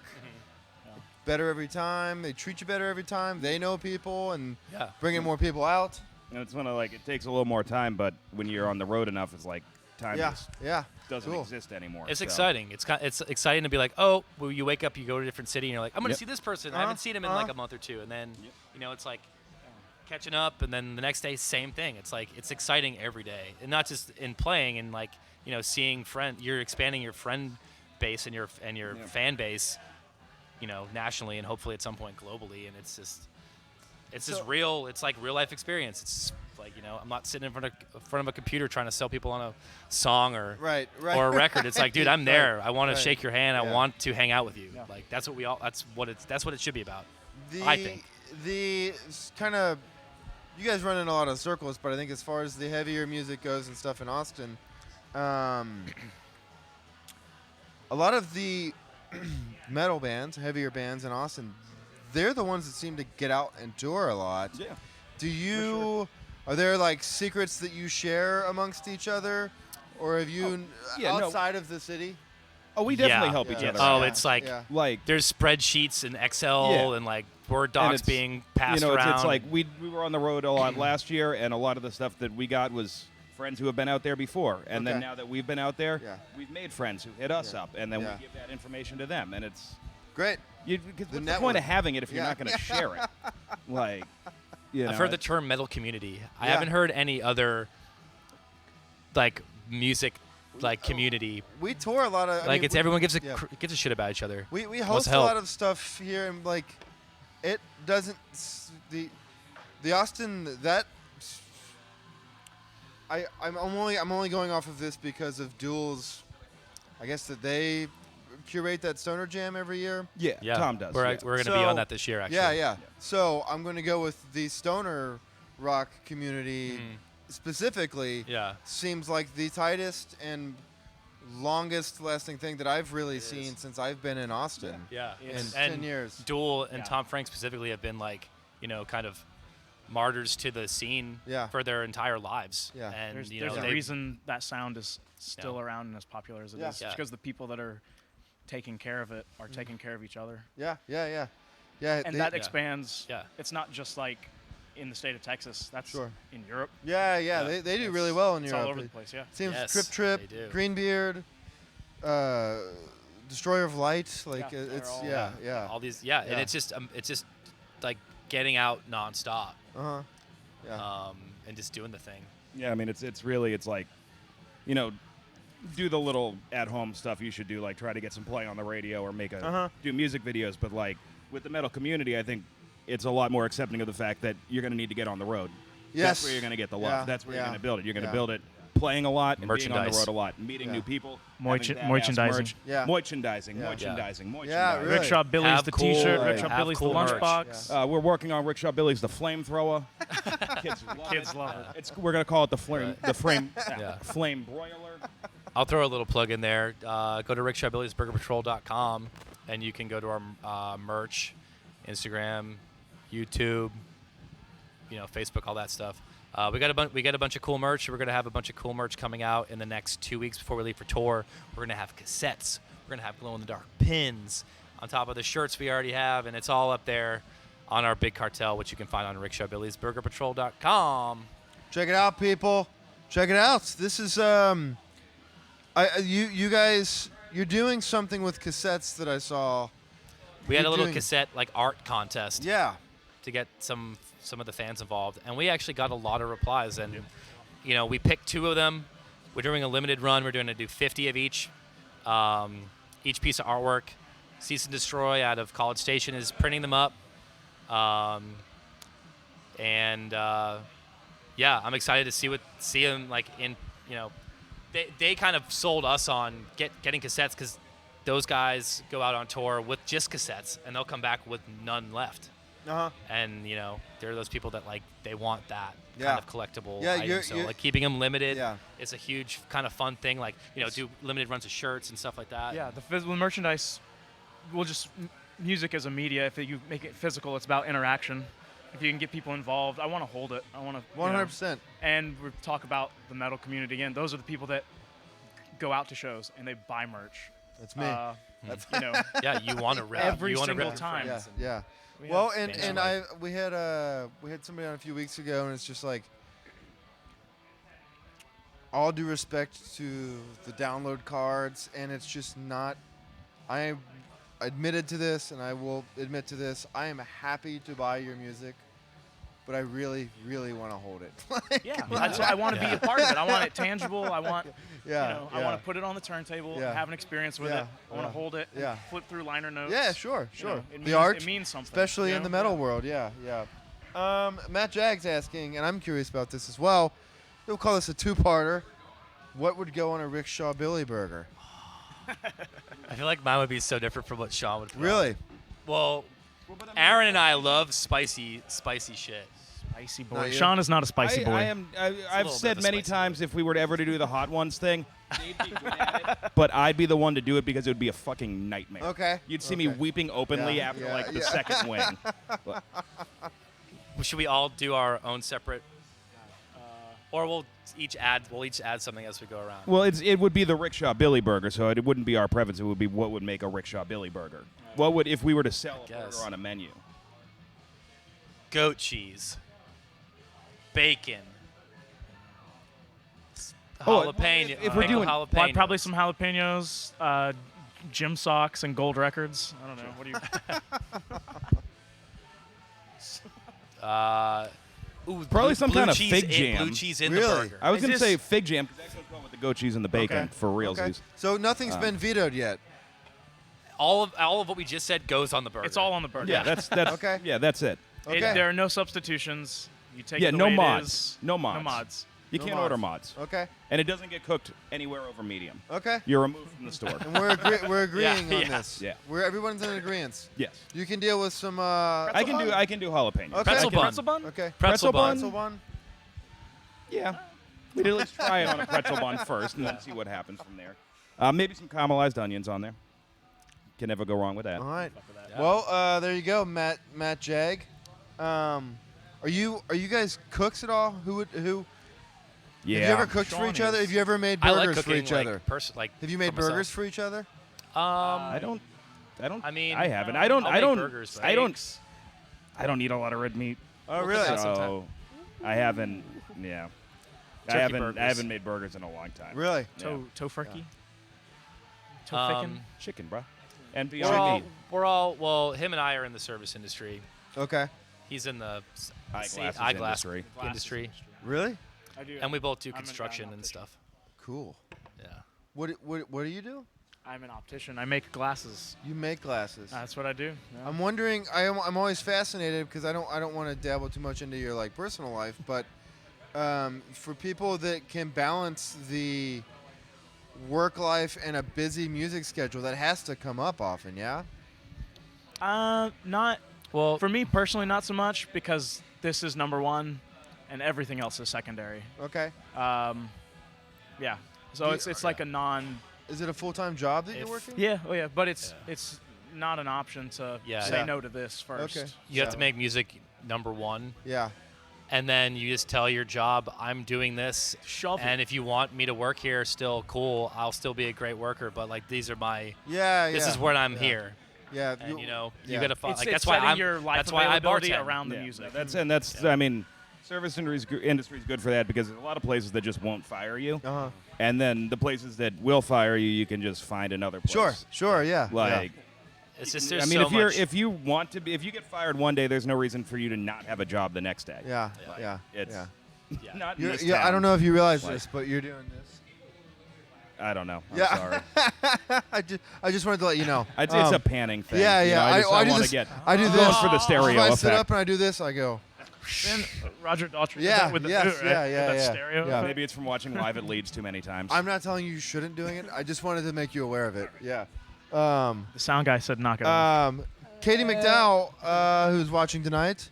better every time. They treat you better every time. They know people and Yeah. bringing more people out. And it's one of like it takes a little more time, but when you're on the road enough, it's like time Yeah, just yeah, doesn't cool. exist anymore. It's so. exciting. It's exciting to be like, oh, well, you wake up, you go to a different city, and you're like, I'm going to Yep. see this person. I haven't seen him in like a month or two. And then, you know, it's like catching up. And then the next day, same thing. It's like, it's exciting every day. And not just in playing and like, you know, seeing you're expanding your friend base and your fan base, you know, nationally and hopefully at some point globally. And it's just real. It's like real life experience. It's like, you know, I'm not sitting in front of a computer trying to sell people on a song or Right. or a record. It's like, dude, I'm there. I want right. to shake your hand. I Yeah. want to hang out with you. Like that's what that's what it should be about. I think. The kind of, you guys run in a lot of circles, but I think as far as the heavier music goes and stuff in Austin, a lot of the metal bands, heavier bands in Austin, they're the ones that seem to get out and tour a lot. Yeah. Do you, are there like secrets that you share amongst each other? Or have you, outside of the city? Oh, we definitely help each other. Oh, out. it's like like there's spreadsheets in Excel and like Word docs being passed around. It's like we were on the road a lot last year, and a lot of the stuff that we got was friends who have been out there before. And then now that we've been out there, we've made friends who hit us up, and then we give that information to them, and it's great. What's the point of having it if you're not going to share it? Like, you know, I've heard the term metal community. I Yeah. haven't heard any other like music like community. We tour a lot of like it's everyone gives a shit about each other. We Wants host to a help. lot of stuff here, and like it doesn't the Austin that I'm only going off of this because of Duel's. I guess that they curate that Stoner Jam every year. Yeah, Tom does. We're going to be on that this year, actually. Yeah. So I'm going to go with the stoner rock community specifically. Yeah. Seems like the tightest and longest lasting thing that I've really seen since I've been in Austin. Yeah. In And 10 years. Duel and Tom Frank specifically have been like, you know, kind of martyrs to the scene for their entire lives. Yeah. And There's, you know, there's a they reason that sound is still around and as popular as it is. It's because the people that are taking care of it are taking care of each other. Yeah. And that expands. Yeah. It's not just like in the state of Texas. That's in Europe. Yeah. They do really well in it's Europe. all over the place, yeah. Seems Yes, Trip, they do. Greenbeard, Destroyer of Light. Like Yeah, it's they're all- all these and it's just like getting out nonstop. Yeah. And just doing the thing. Yeah, I mean, it's really, it's like, you know, do the little at-home stuff you should do, like try to get some play on the radio or make do music videos. But like with the metal community, I think it's a lot more accepting of the fact that you're going to need to get on the road. Yes. That's where you're going to get the love. Yeah, That's where you're yeah, going to build it. You're going to yeah. build it playing a lot and being on the Merchandise. road a lot, meeting new people, Merchandising. having badass merch. Yeah. Merchandising. Yeah. Merchandising. Really. Rickshaw Billy's Have the cool- T-shirt. like, Rickshaw have Billy's cool the merch. lunchbox. We're working on Rickshaw Billy's the flamethrower. Kids love it. We're going to call it the flame, Yeah. flame broiler. I'll throw a little plug in there. Go to rickshawbillysburgerpatrol.com and you can go to our merch, Instagram, YouTube, you know, Facebook, all that stuff. We got a bunch of cool merch. We're gonna have a bunch of cool merch coming out in the next 2 weeks before we leave for tour. We're gonna have cassettes. We're gonna have glow in the dark pins on top of the shirts we already have, and it's all up there on our big cartel, which you can find on rickshawbillysburgerpatrol.com. Check it out, people. Check it out. This is you guys. You're doing something with cassettes that I saw. We had a You're little doing- cassette like art contest. Yeah. To get some of the fans involved, and we actually got a lot of replies. And you know, we picked 2 of them. We're doing a limited run. We're going to do 50 of each piece of artwork. Cease and Destroy out of College Station is printing them up, and yeah, I'm excited to see them like in, you know, they kind of sold us on getting cassettes because those guys go out on tour with just cassettes and they'll come back with none left. And you know, they're those people that like they want that kind of collectible item. So like keeping them limited is a huge kind of fun thing. Like, you know, do limited runs of shirts and stuff like that. Yeah, the physical merchandise. We'll just music as a media. If you make it physical, it's about interaction. If you can get people involved, I want to hold it. I want to 100%. And we talk about the metal community again. Those are the people that go out to shows and they buy merch. That's me. That's You know. Yeah, you want to rip. Every you wanna single rip time. Yeah, yeah. We Well, have and we had somebody on a few weeks ago, and it's just like, all due respect to the download cards, and it's just not. I admitted to this, and I will admit to this. I am happy to buy your music, but I really, really want to hold it. Yeah, I want to be a part of it. I want it tangible. I want, Yeah, I want to put it on the turntable, Yeah. have an experience with Yeah, it. I want yeah, to hold it, and yeah. flip through liner notes. Yeah, sure, You sure. know, it The means, art, it means something, especially you in the know? metal world. Yeah, yeah. Matt Jagg's asking, and I'm curious about this as well. We'll call this a two-parter. What would go on a Rickshaw Billy burger? I feel like mine would be so different from what Sean would put on. Really? Well, Aaron and I love spicy shit. Spicy boy. Sean is not a spicy boy. I've said many times if we were ever to do the hot ones thing, they'd be good at it, but I'd be the one to do it because it would be a fucking nightmare. Okay. You'd see me weeping openly after the second wing. But- Well, should we all do our own separate? Or we'll each add something as we go around. Well, it would be the Rickshaw Billy burger, so it wouldn't be our preference. It would be what would make a Rickshaw Billy burger. What would if we were to sell a burger on a menu? Goat cheese, bacon, Oh, jalapeno. if we're doing- jalapenos. Probably some jalapenos, gym socks, and gold records. I don't know. What do you? Probably some blue kind of cheese fig in- jam. Blue cheese in the burger. I was Is going to this- say fig jam because that's what's going with the goat cheese and the bacon Okay. for realsies. Okay. So nothing's been vetoed yet. All of what we just said goes on the burger. It's all on the burger. Yeah, that's Okay. Yeah, that's it. Okay. There are no substitutions. You take Yeah, it the no way it mods. is. No mods. No mods. You No can't mods. order mods. Okay. And it doesn't get cooked anywhere over medium. Okay. You're removed from the store. And we're agreeing on Yeah. this. Yeah. Everyone's in agreement. Yes. You can deal with some. I can do jalapeno. Okay. Pretzel bun. Pretzel bun? Okay. Pretzel bun. Pretzel bun. Yeah. We'd at least try it on a pretzel bun first and then see what happens from there. Maybe some caramelized onions on there. Can never go wrong with that. All right. Well, there you go, Matt Jag. Are you guys cooks at all? Who? Yeah. Have you ever cooked for Sean each other? is. Have you ever made I like burgers for cooking each like other? like Have you made for myself. burgers for each other? I don't. I mean, I haven't. I'll I don't. make burgers, but I don't eat a lot of red meat. Oh, really? So I haven't. Yeah. Turkey I burgers. haven't made burgers in a long time. Really? Yeah. Tofurkey? Chicken, bro. And we're beyond all, meat. we're all well. Him and I are in the service industry. Okay. He's in the Eyeglass industry. Really? I do. And we both do I'm an construction and optician. stuff. Cool. Yeah. What do you do? I'm an optician. I make glasses. You make glasses. That's what I do. Yeah. I'm wondering. I'm always fascinated because I don't want to dabble too much into your like personal life, but for people that can balance the work life and a busy music schedule, that has to come up often. Yeah. Not. Well, For me personally, not so much because this is number one, and everything else is secondary. Okay. Yeah. So Do you- it's like a non. Is it a full-time job that you're working? Yeah. Oh yeah. But it's not an option to Yeah. say Yeah. no to this first. Okay. you have to make music number one, Yeah. and then you just tell your job, "I'm doing this, Shove it. and if you want me to work here, still cool. I'll still be a great worker, but like these are my. Yeah. This yeah. is when I'm yeah. here." Yeah. And you know, yeah. you gotta follow. It's, Like it's that's why setting I'm. your life That's why I availability bartend. around the Yeah, music. that's I mean, service industry is good for that because there's a lot of places that just won't fire you, Uh-huh. and then the places that will fire you, you can just find another place. Sure. Yeah. Like, It's just I there's mean, so if you're much. if you want to be, if you get fired one day, there's no reason for you to not have a job the next day. Yeah. Like, Yeah. It's yeah. not. In You're, this yeah. I town. don't know if you realize Like- this, but you're doing this. I don't know. I'm Yeah. sorry. I just wanted to let you know. It's a panning thing. Yeah. You Yeah. know, I do want this. to get. I do I'm this going for the stereo If I sit effect. up and I do this, I go. Then Roger Daltrey. Yeah, With the, yes, right? yeah, With yeah, that yeah. stereo. Yeah. Maybe it's from watching Live at Leeds too many times. I'm not telling you you shouldn't doing it. I just wanted to make you aware of it. Yeah. The sound guy said knock it off. Katie McDowell, who's watching tonight,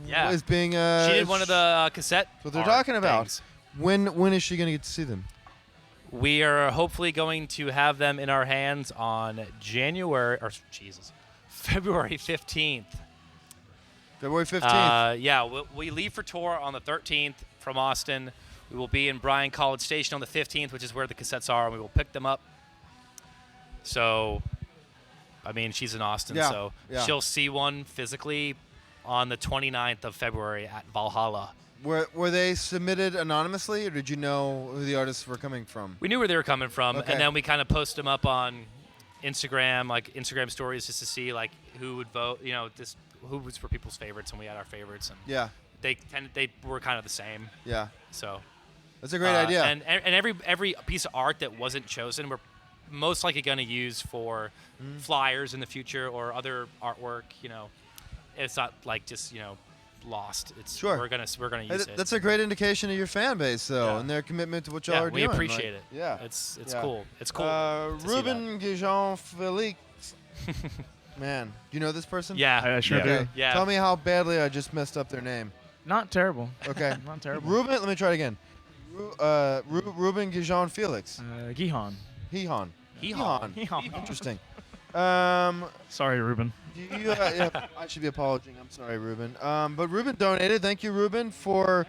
Yeah. is being. She did one of the cassette. That's what they're art talking about. things. When is she going to get to see them? We are hopefully going to have them in our hands on February 15th. February 15th. Yeah, we leave for tour on the 13th from Austin. We will be in Bryan College Station on the 15th, which is where the cassettes are, and we will pick them up So, I mean, she's in Austin, Yeah, so yeah. she'll see one physically on the 29th of February at Valhalla. Were they submitted anonymously, or did you know who the artists were coming from? We knew where they were coming from, Okay. and then we kind of post them up on Instagram, like Instagram stories, just to see like who would vote. You know, just who was for people's favorites, and we had our favorites, and Yeah. they were kind of the same. Yeah. So That's a great idea. And every piece of art that wasn't chosen, we're most likely going to use for flyers in the future or other artwork. You know, it's not like just lost. It's Sure. We're gonna use it. That's a great indication of your fan base, though, and their commitment to what y'all are we doing. appreciate like, it. Yeah. It's Yeah. cool. It's cool. to see Ruben Guijon Felix. Man, do you know this person? I sure do. Yeah. Tell me how badly I just messed up their name. Not terrible. Okay. Not terrible. Ruben, let me try it again. Ruben Guijon Felix. Gihon. Hihon. Hihon. Interesting. Sorry, Ruben. I should be apologizing. I'm sorry, Ruben. But Ruben donated. Thank you, Ruben, for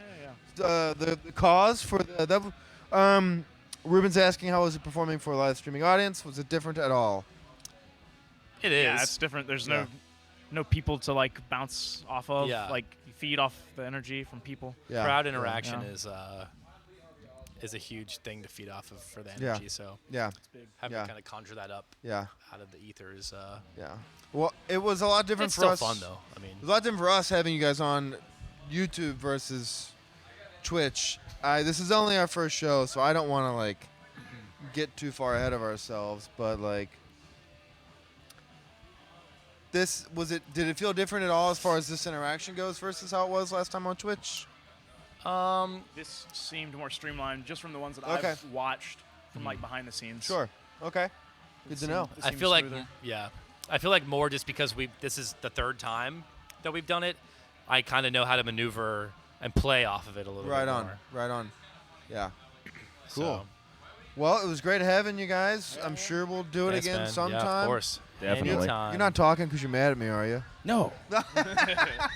the cause. For Ruben's asking, how was it performing for a live streaming audience? Was it different at all? It is. Yeah, it's different. There's Yeah. no people to like bounce off of. Yeah. Like you feed off the energy from people. Yeah. Crowd interaction Yeah. is a huge thing to feed off of for the Yeah. energy. So Yeah. having Yeah. to kind of conjure that up Yeah. out of the ether is Yeah. Well, it was a lot different it's for still us. fun though. I mean, It was a lot different for us having you guys on YouTube versus Twitch. This is only our first show, so I don't want to like get too far ahead of ourselves. But like, did it feel different at all as far as this interaction goes versus how it was last time on Twitch? This seemed more streamlined just from the ones that Okay. I've watched from like behind the scenes. Sure. Okay. Good to know. I feel like I feel like more just because this is the third time that we've done it. I kind of know how to maneuver and play off of it a little Right bit on. more. Right on. Yeah. Cool. So, Well, it was great having you guys. I'm sure we'll do it thanks, again man. sometime. Yeah, of course. Definitely. Anytime. You're not talking because you're mad at me, are you? No.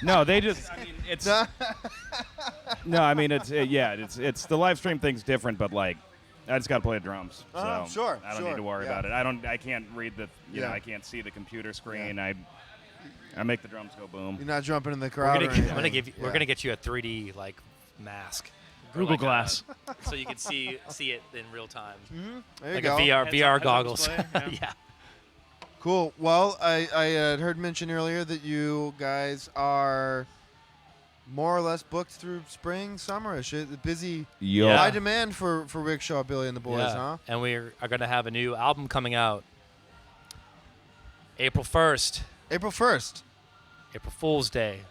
No, they just. I mean, it's. No, I mean it's it's the live stream thing's different, but like, I just gotta play the drums. So sure, I don't sure, need to worry yeah. about it. I can't read the. You know, I can't see the computer screen. I make the drums go boom. You're not jumping in the We're crowd. gonna, or I'm gonna anything. give you, we're Yeah. gonna get you a 3D like mask. Or, Google like, Glass. so you can see it in real time. There you Like go. a VR Heads-up goggles. display, yeah. Yeah. Cool. Well, I had heard mention earlier that you guys are more or less booked through spring, summerish. Busy, Yeah. high demand for Rickshaw Billy and the boys, Yeah. huh? And we are gonna have a new album coming out April 1st, April 1st. April Fool's Day.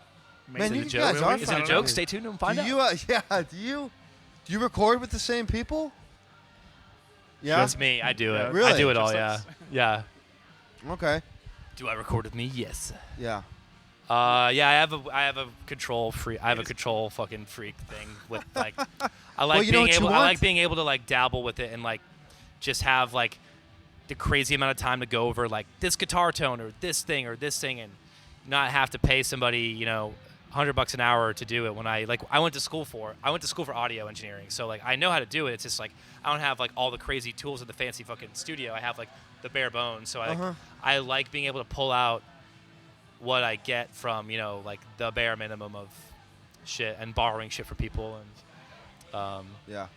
Man, Is it you a guys joke? are Is it a fun. joke? Stay tuned and find out. Do you record with the same people? Yeah. That's me. I do it. Really? I do it all. Just Yeah. us. Yeah. Okay. Do I record with me? Yes. Yeah. Yeah, I have a control freak. I have a control fucking freak thing with like. I like Well, you know being what you able. I like want? being able to like dabble with it and like, just have like, the crazy amount of time to go over like this guitar tone or this thing, and not have to pay somebody $100 an hour to do it. When I went to school for audio engineering, so like I know how to do it. It's just like I don't have like all the crazy tools of the fancy fucking studio. I have like the bare bones. So I like being able to pull out what I get from like the bare minimum of shit and borrowing shit from people and Yeah.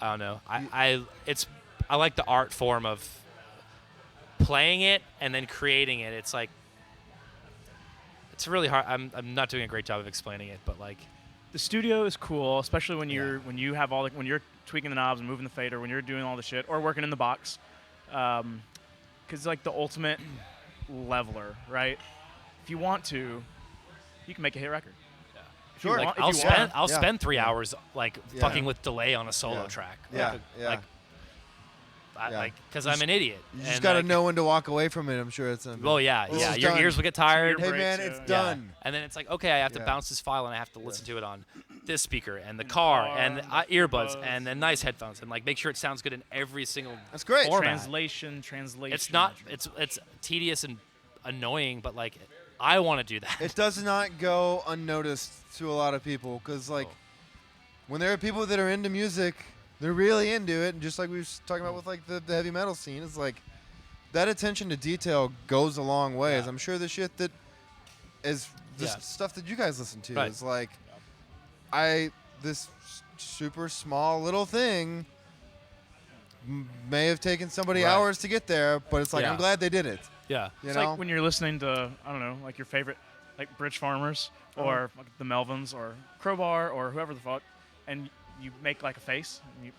I don't know. I like the art form of playing it and then creating it. It's like it's really hard. I'm not doing a great job of explaining it, but like The studio is cool, especially when when you're tweaking the knobs and moving the fader, when you're doing all the shit or working in the box, because like the ultimate leveler, right? If you want to, you can make a hit record. If you Sure. want- Like, if you want. I'll spend 3 hours like Yeah. fucking with delay on a solo Yeah. track. Yeah. Like, Yeah. Like, Yeah. because You I'm an idiot. You just and, got to like, know when to walk away from it. I'm sure it's. Well, yeah, This yeah. is Your done. ears will get tired. Hey break man, too. it's Yeah. done. And then it's like, okay, I have to Yeah. bounce this file and I have to listen to it on this speaker and the car and earbuds and then nice headphones and like make sure it sounds good in every single That's great. format. Translation. It's not. It's tedious and annoying, but like I want to do that. It does not go unnoticed to a lot of people because like when there are people that are into music, they're really into it, and just like we were talking about with like the heavy metal scene, it's like that attention to detail goes a long ways. Yeah. I'm sure the shit that is this Yeah. stuff that you guys listen to Right. is like, this super small little thing may have taken somebody Right. hours to get there, but it's like Yeah. I'm glad they did it. Yeah. You It's know? like when you're listening to, I don't know, like your favorite, like Bridge Farmers or like the Melvins or Crowbar or whoever the fuck, and you make like a face. And you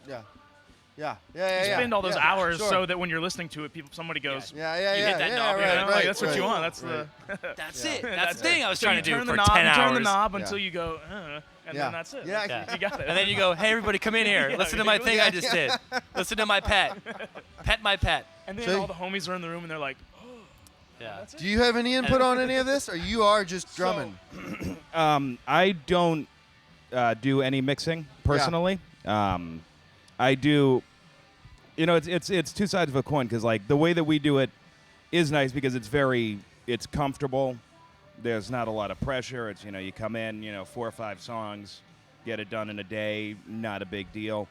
spend all those hours sure. so that when you're listening to it, somebody goes, Yeah, You hit that knob, you know? right, Like, that's what right, you want. That's right. That's Yeah. it. That's the thing I was So trying you to do turn for the knob, 10 you hours. turn the knob Yeah. until you go, and Yeah. then that's it. Yeah, Yeah. You got it. And then you go, hey, everybody, come in here. Yeah, Listen to my thing yeah, I just did. Listen to my pet. Pet my pet. And then So- all the homies are in the room and they're like, Yeah. Do you have any input on any of this, or you are just drumming? I don't do any mixing personally. I do. You know, it's two sides of a coin because like the way that we do it is nice because it's comfortable. There's not a lot of pressure. It's you come in 4 or 5 songs, get it done in a day, not a big deal.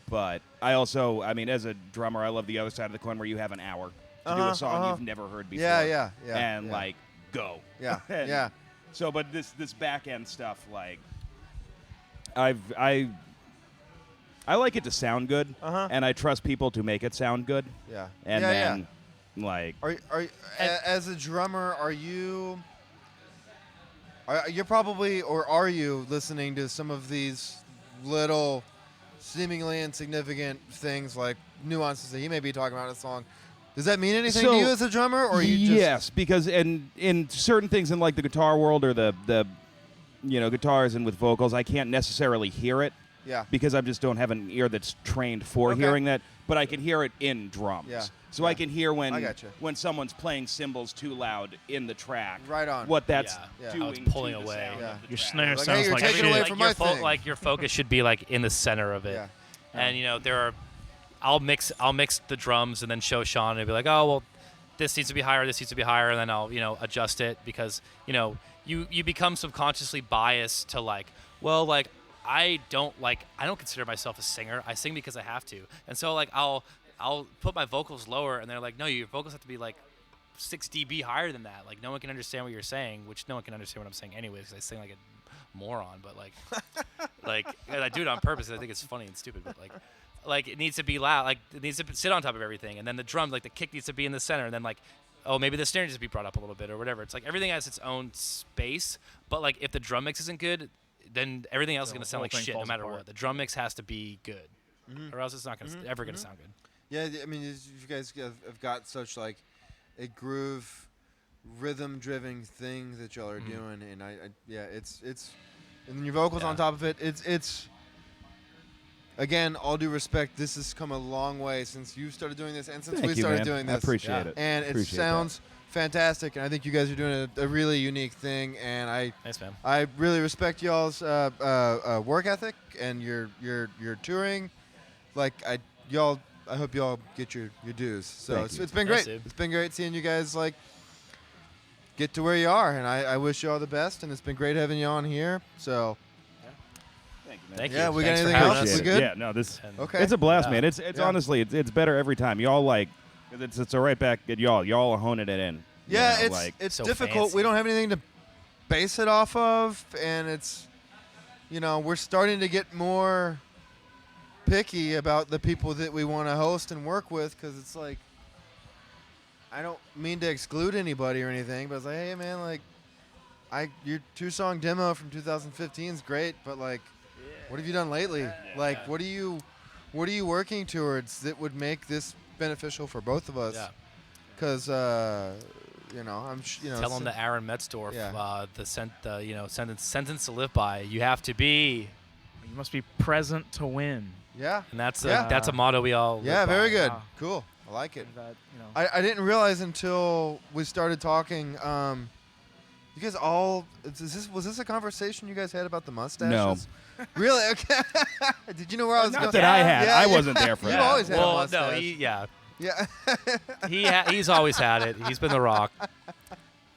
But I also, as a drummer, I love the other side of the coin where you have an hour to do a song you've never heard before. Yeah. And like go. Yeah, And yeah. So, but this back end stuff, like I like it to sound good, and I trust people to make it sound good. Yeah. And Yeah, then, like, as a drummer, are you probably, or are you listening to some of these little, seemingly insignificant things like nuances that he may be talking about in a song? Does that mean anything to you as a drummer, or you just? Yes, because in certain things in like the guitar world or the guitars and with vocals, I can't necessarily hear it. Yeah. Because I just don't have an ear that's trained for hearing that, but I can hear it in drums. Yeah. So I can hear I gotcha. when someone's playing cymbals too loud in the track. Right on. What that's Yeah. doing. How it's pulling to the away. sound Yeah. of the Your track. snare Like, sounds hey, you're like taking shit. away from my thing. Like your focus should be like in the center of it. Yeah. And there are, I'll mix the drums and then show Sean and be like, oh well, this needs to be higher, this needs to be higher, and then I'll adjust it because you become subconsciously biased to like, well, like I don't consider myself a singer. I sing because I have to, and so like I'll put my vocals lower, and they're like, no, your vocals have to be like 6 dB higher than that. Like no one can understand what you're saying, which no one can understand what I'm saying anyways because I sing like a moron. But like and I do it on purpose. 'Cause I think it's funny and stupid, but like it needs to be loud. Like it needs to sit on top of everything, and then the drum, like the kick needs to be in the center, and then like, oh, maybe the snare needs to be brought up a little bit or whatever. It's like everything has its own space, but like if the drum mix isn't good, then everything else is gonna sound whole like thing shit no falls matter apart. what. The drum mix has to be good, or else it's not gonna ever gonna sound good. Yeah, I mean, you guys have got such like a groove, rhythm-driven thing that y'all are doing, and it's and then your vocals on top of it. It's again, all due respect, this has come a long way since you started doing this and since Thank we you, started man. doing I this. appreciate it. And it Appreciate sounds fantastic, and I think you guys are doing a really unique thing, and Thanks, man. I really respect y'all's work ethic and your touring. Like I hope y'all get your dues. So Thank you. it's been Thanks, great. dude. It's been great seeing you guys like get to where you are, and I wish you all the best. And it's been great having you on here. So Thank you, man. Thank yeah, you. we got Thanks for anything having else? us. We good? Yeah, no, this Okay. it's a blast, Yeah. man. It's Yeah. honestly it's better every time. Y'all like it's right back at y'all. Y'all are honing it in. You Yeah, know, it's like, it's So difficult. fancy. We don't have anything to base it off of, and it's we're starting to get more picky about the people that we want to host and work with, because it's like I don't mean to exclude anybody or anything, but it's like, hey man, like your 2-song demo from 2015 is great, but like what have you done lately? Like what are you working towards that would make this beneficial for both of us? Yeah. Because I'm Tell them to Aaron Metzdorf, Yeah. sentence to live by. You have to be, You must be present to win. Yeah. and that's Yeah. that's a motto we all. Yeah, live by. very good. Wow. Cool. I like it. That, I didn't realize until we started talking. You guys all was this a conversation you guys had about the mustaches? Really? Okay. Did you know where I was Not going? that I had. Yeah, I yeah. wasn't there for You've that. always had a Well, mustache. no, yeah, Yeah. he's always had it. He's been the Rock.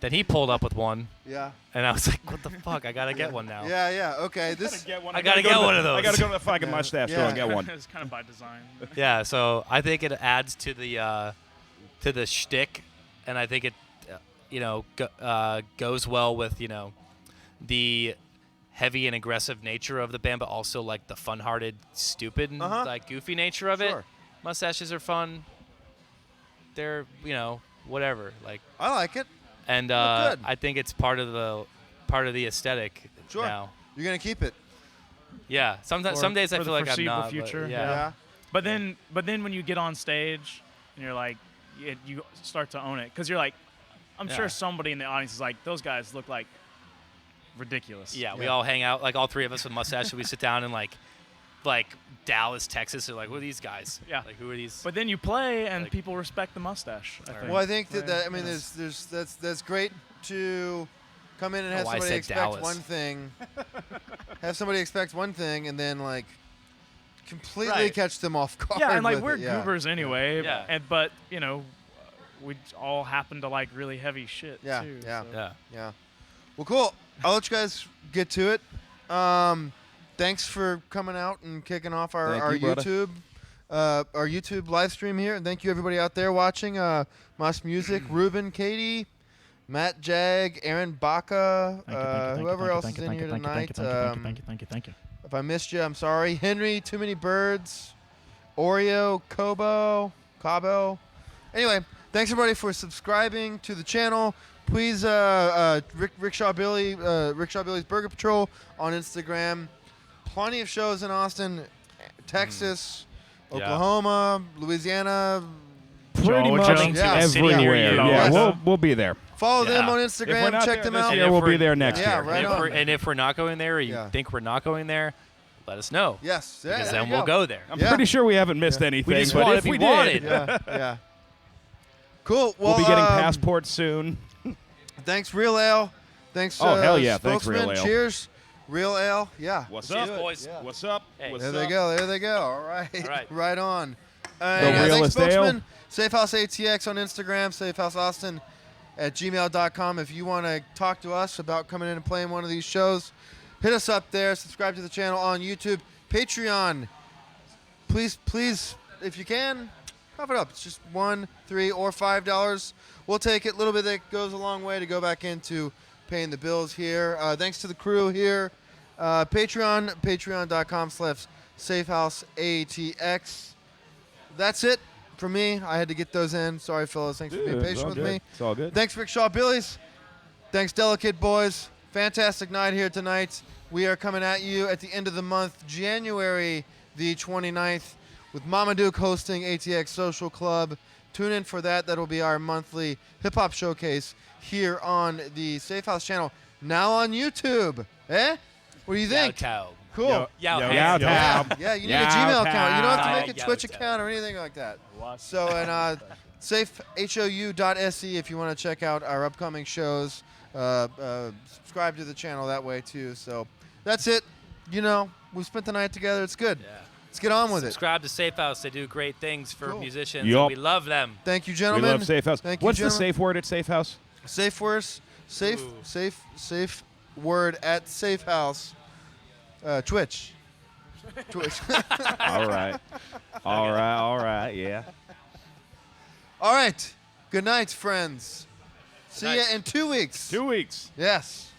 Then he pulled up with one, Yeah. and I was like, "What the fuck? I gotta get one now." Yeah. Yeah. Okay. This. I gotta get one of those. I gotta go to the fucking mustache store and get one. It's kind of by design. Yeah, so I think it adds to the to the shtick, and I think it, goes well with the heavy and aggressive nature of the band, but also like the fun-hearted, stupid, and like goofy nature of it. Mustaches are fun. They're whatever. Like I like it. And good. I think it's part of the aesthetic now. You're gonna keep it. Yeah. Sometimes some days I for feel the like I'm foreseeable not. future. But yeah. But then when you get on stage and you're like, you start to own it because you're like, I'm sure somebody in the audience is like, those guys look like ridiculous. Yeah, we all hang out, like all three of us with mustaches. We sit down in like Dallas, Texas. They're like, who are these guys? Yeah. Like, who are these? But then you play and people respect the mustache. I think. Well, I think that I mean, that's great to come in and have somebody expect one thing, have somebody expect one thing, and then like completely catch them off guard. Yeah, and like with we're it. Yeah. goobers anyway. Yeah. But we all happen to like really heavy shit too. Yeah. Well, cool. I'll let you guys get to it. Thanks for coming out and kicking off our YouTube live stream here, and thank you everybody out there watching. Moss Music, Ruben, Katie, Matt, Jag, Aaron, Baca, whoever else is in here tonight. Thank you. If I missed you, I'm sorry. Henry, Too Many Birds, Oreo, Cabo. Anyway, thanks everybody for subscribing to the channel. Please, Rickshaw Billy, Rickshaw Billy's Burger Patrol on Instagram. Plenty of shows in Austin, Texas, Oklahoma, Louisiana. Pretty much everywhere. Yeah, we'll be there. Follow them on Instagram. Check them out. We'll be there next year. Right on. And if we're not going there, or you think we're not going there, let us know. Yes. Because then we'll go there. I'm pretty sure we haven't missed anything. We just but wanted if to we be wanted. Yeah. Cool. Well, we'll be getting passports soon. Thanks, Real Ale. Thanks. Hell yeah! Thanks, Spokesman. Real Ale. Cheers, Real Ale. Yeah. What's Cheers, up, boys? Yeah. What's up? Hey. What's There up? they go. All right. Right on. The thanks, realest ale. Spokesman. Safehouse ATX on Instagram. SafehouseAustin@gmail.com. If you want to talk to us about coming in and playing one of these shows, hit us up there. Subscribe to the channel on YouTube, Patreon. Please, if you can, cough it up. It's just $1, $3, or $5. We'll take it. A little bit that goes a long way to go back into paying the bills here. Thanks to the crew here. Patreon.com/SafehouseATX. That's it for me. I had to get those in. Sorry, fellas. Thanks for being patient with me. It's all good. Thanks, Rickshaw Billies. Thanks, Delicate Boys. Fantastic night here tonight. We are coming at you at the end of the month, January the 29th, with Mama Duke hosting ATX Social Club. Tune in for that. That'll be our monthly hip-hop showcase here on the Safe House channel. Now on YouTube. Eh? What do you think? Yow. Cool. Yow. Yeah, you need a Gmail account. You don't have to make a Yow. Twitch account or anything like that. So, and safehou.se if you want to check out our upcoming shows. Subscribe to the channel that way, too. So, that's it. We spent the night together. It's good. Yeah. Let's get on with it. Subscribe to Safe House. They do great things for musicians. Yup. And we love them. Thank you, gentlemen. We love Safe House. Thank you, What's the gentlemen. safe word at Safe House? Safe words. Safe word at Safe House. Twitch. All right. Yeah. All right. Good night, friends. See ya in 2 weeks. 2 weeks. Yes.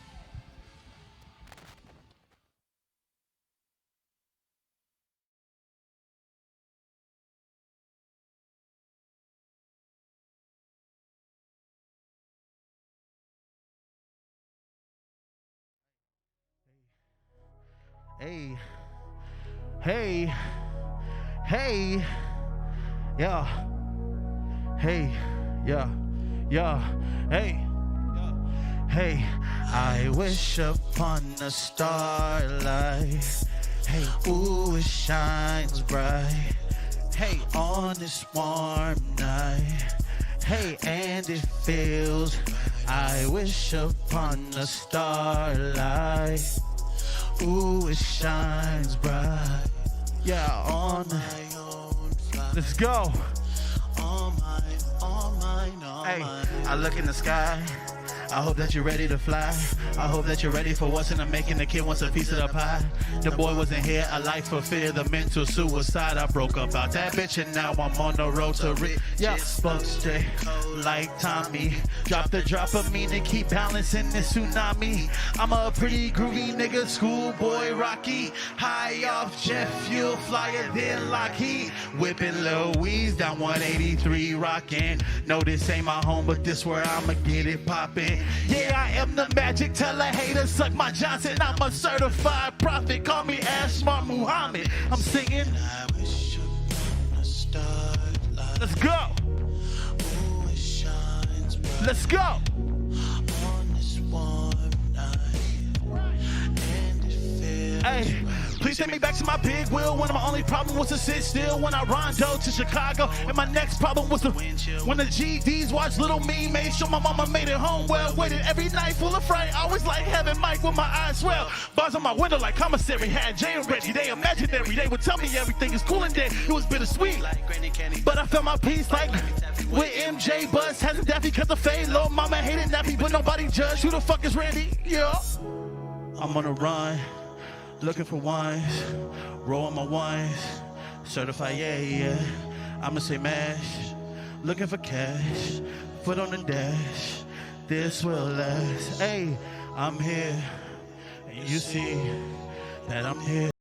Hey, yeah. Hey, yeah, hey. I wish upon a starlight. Hey, ooh, it shines bright. Hey, on this warm night. Hey, and it feels. I wish upon a starlight. Ooh, it shines bright. Yeah, on my own fly. Let's go. All mine. Hey, I look in the sky. I hope that you're ready to fly. I hope that you're ready for what's in the making. The kid wants a piece of the pie. The boy wasn't here, a life for fear, the mental suicide. I broke up out that bitch and now I'm on the road to rich. Yeah, bucks straight like Tommy. Drop the drop of me to keep balancing this tsunami. I'm a pretty groovy nigga, schoolboy Rocky. High off jet fuel, flyer than Lockheed. Whipping Louise down 183 rockin'. No, this ain't my home, but this where I'ma get it poppin'. Yeah, I am the magic, tell a hater, suck my Johnson. I'm a certified prophet, call me Ashmar Muhammad. I'm singing. Let's go. Let's go. Hey, please take me back to my big wheel when my only problem was to sit still. When I rondo to Chicago, and my next problem was when the GDs watched Little Me, made sure my mama made it home well. Waited every night full of fright, always like having Mike with my eyes swell. Bars on my window like commissary, had Jay ready. They imaginary, they would tell me everything is cool and dead. It was bittersweet, but I felt my peace like with MJ Buzz. Hasn't Daffy cut the fade, little mama hated Daffy, but nobody judged. Who the fuck is Randy? Yeah, I'm on a run. Looking for wines, rolling my wines, certified, yeah. I'ma say mash, looking for cash, foot on the dash, this will last. Hey, I'm here, and you see that I'm here.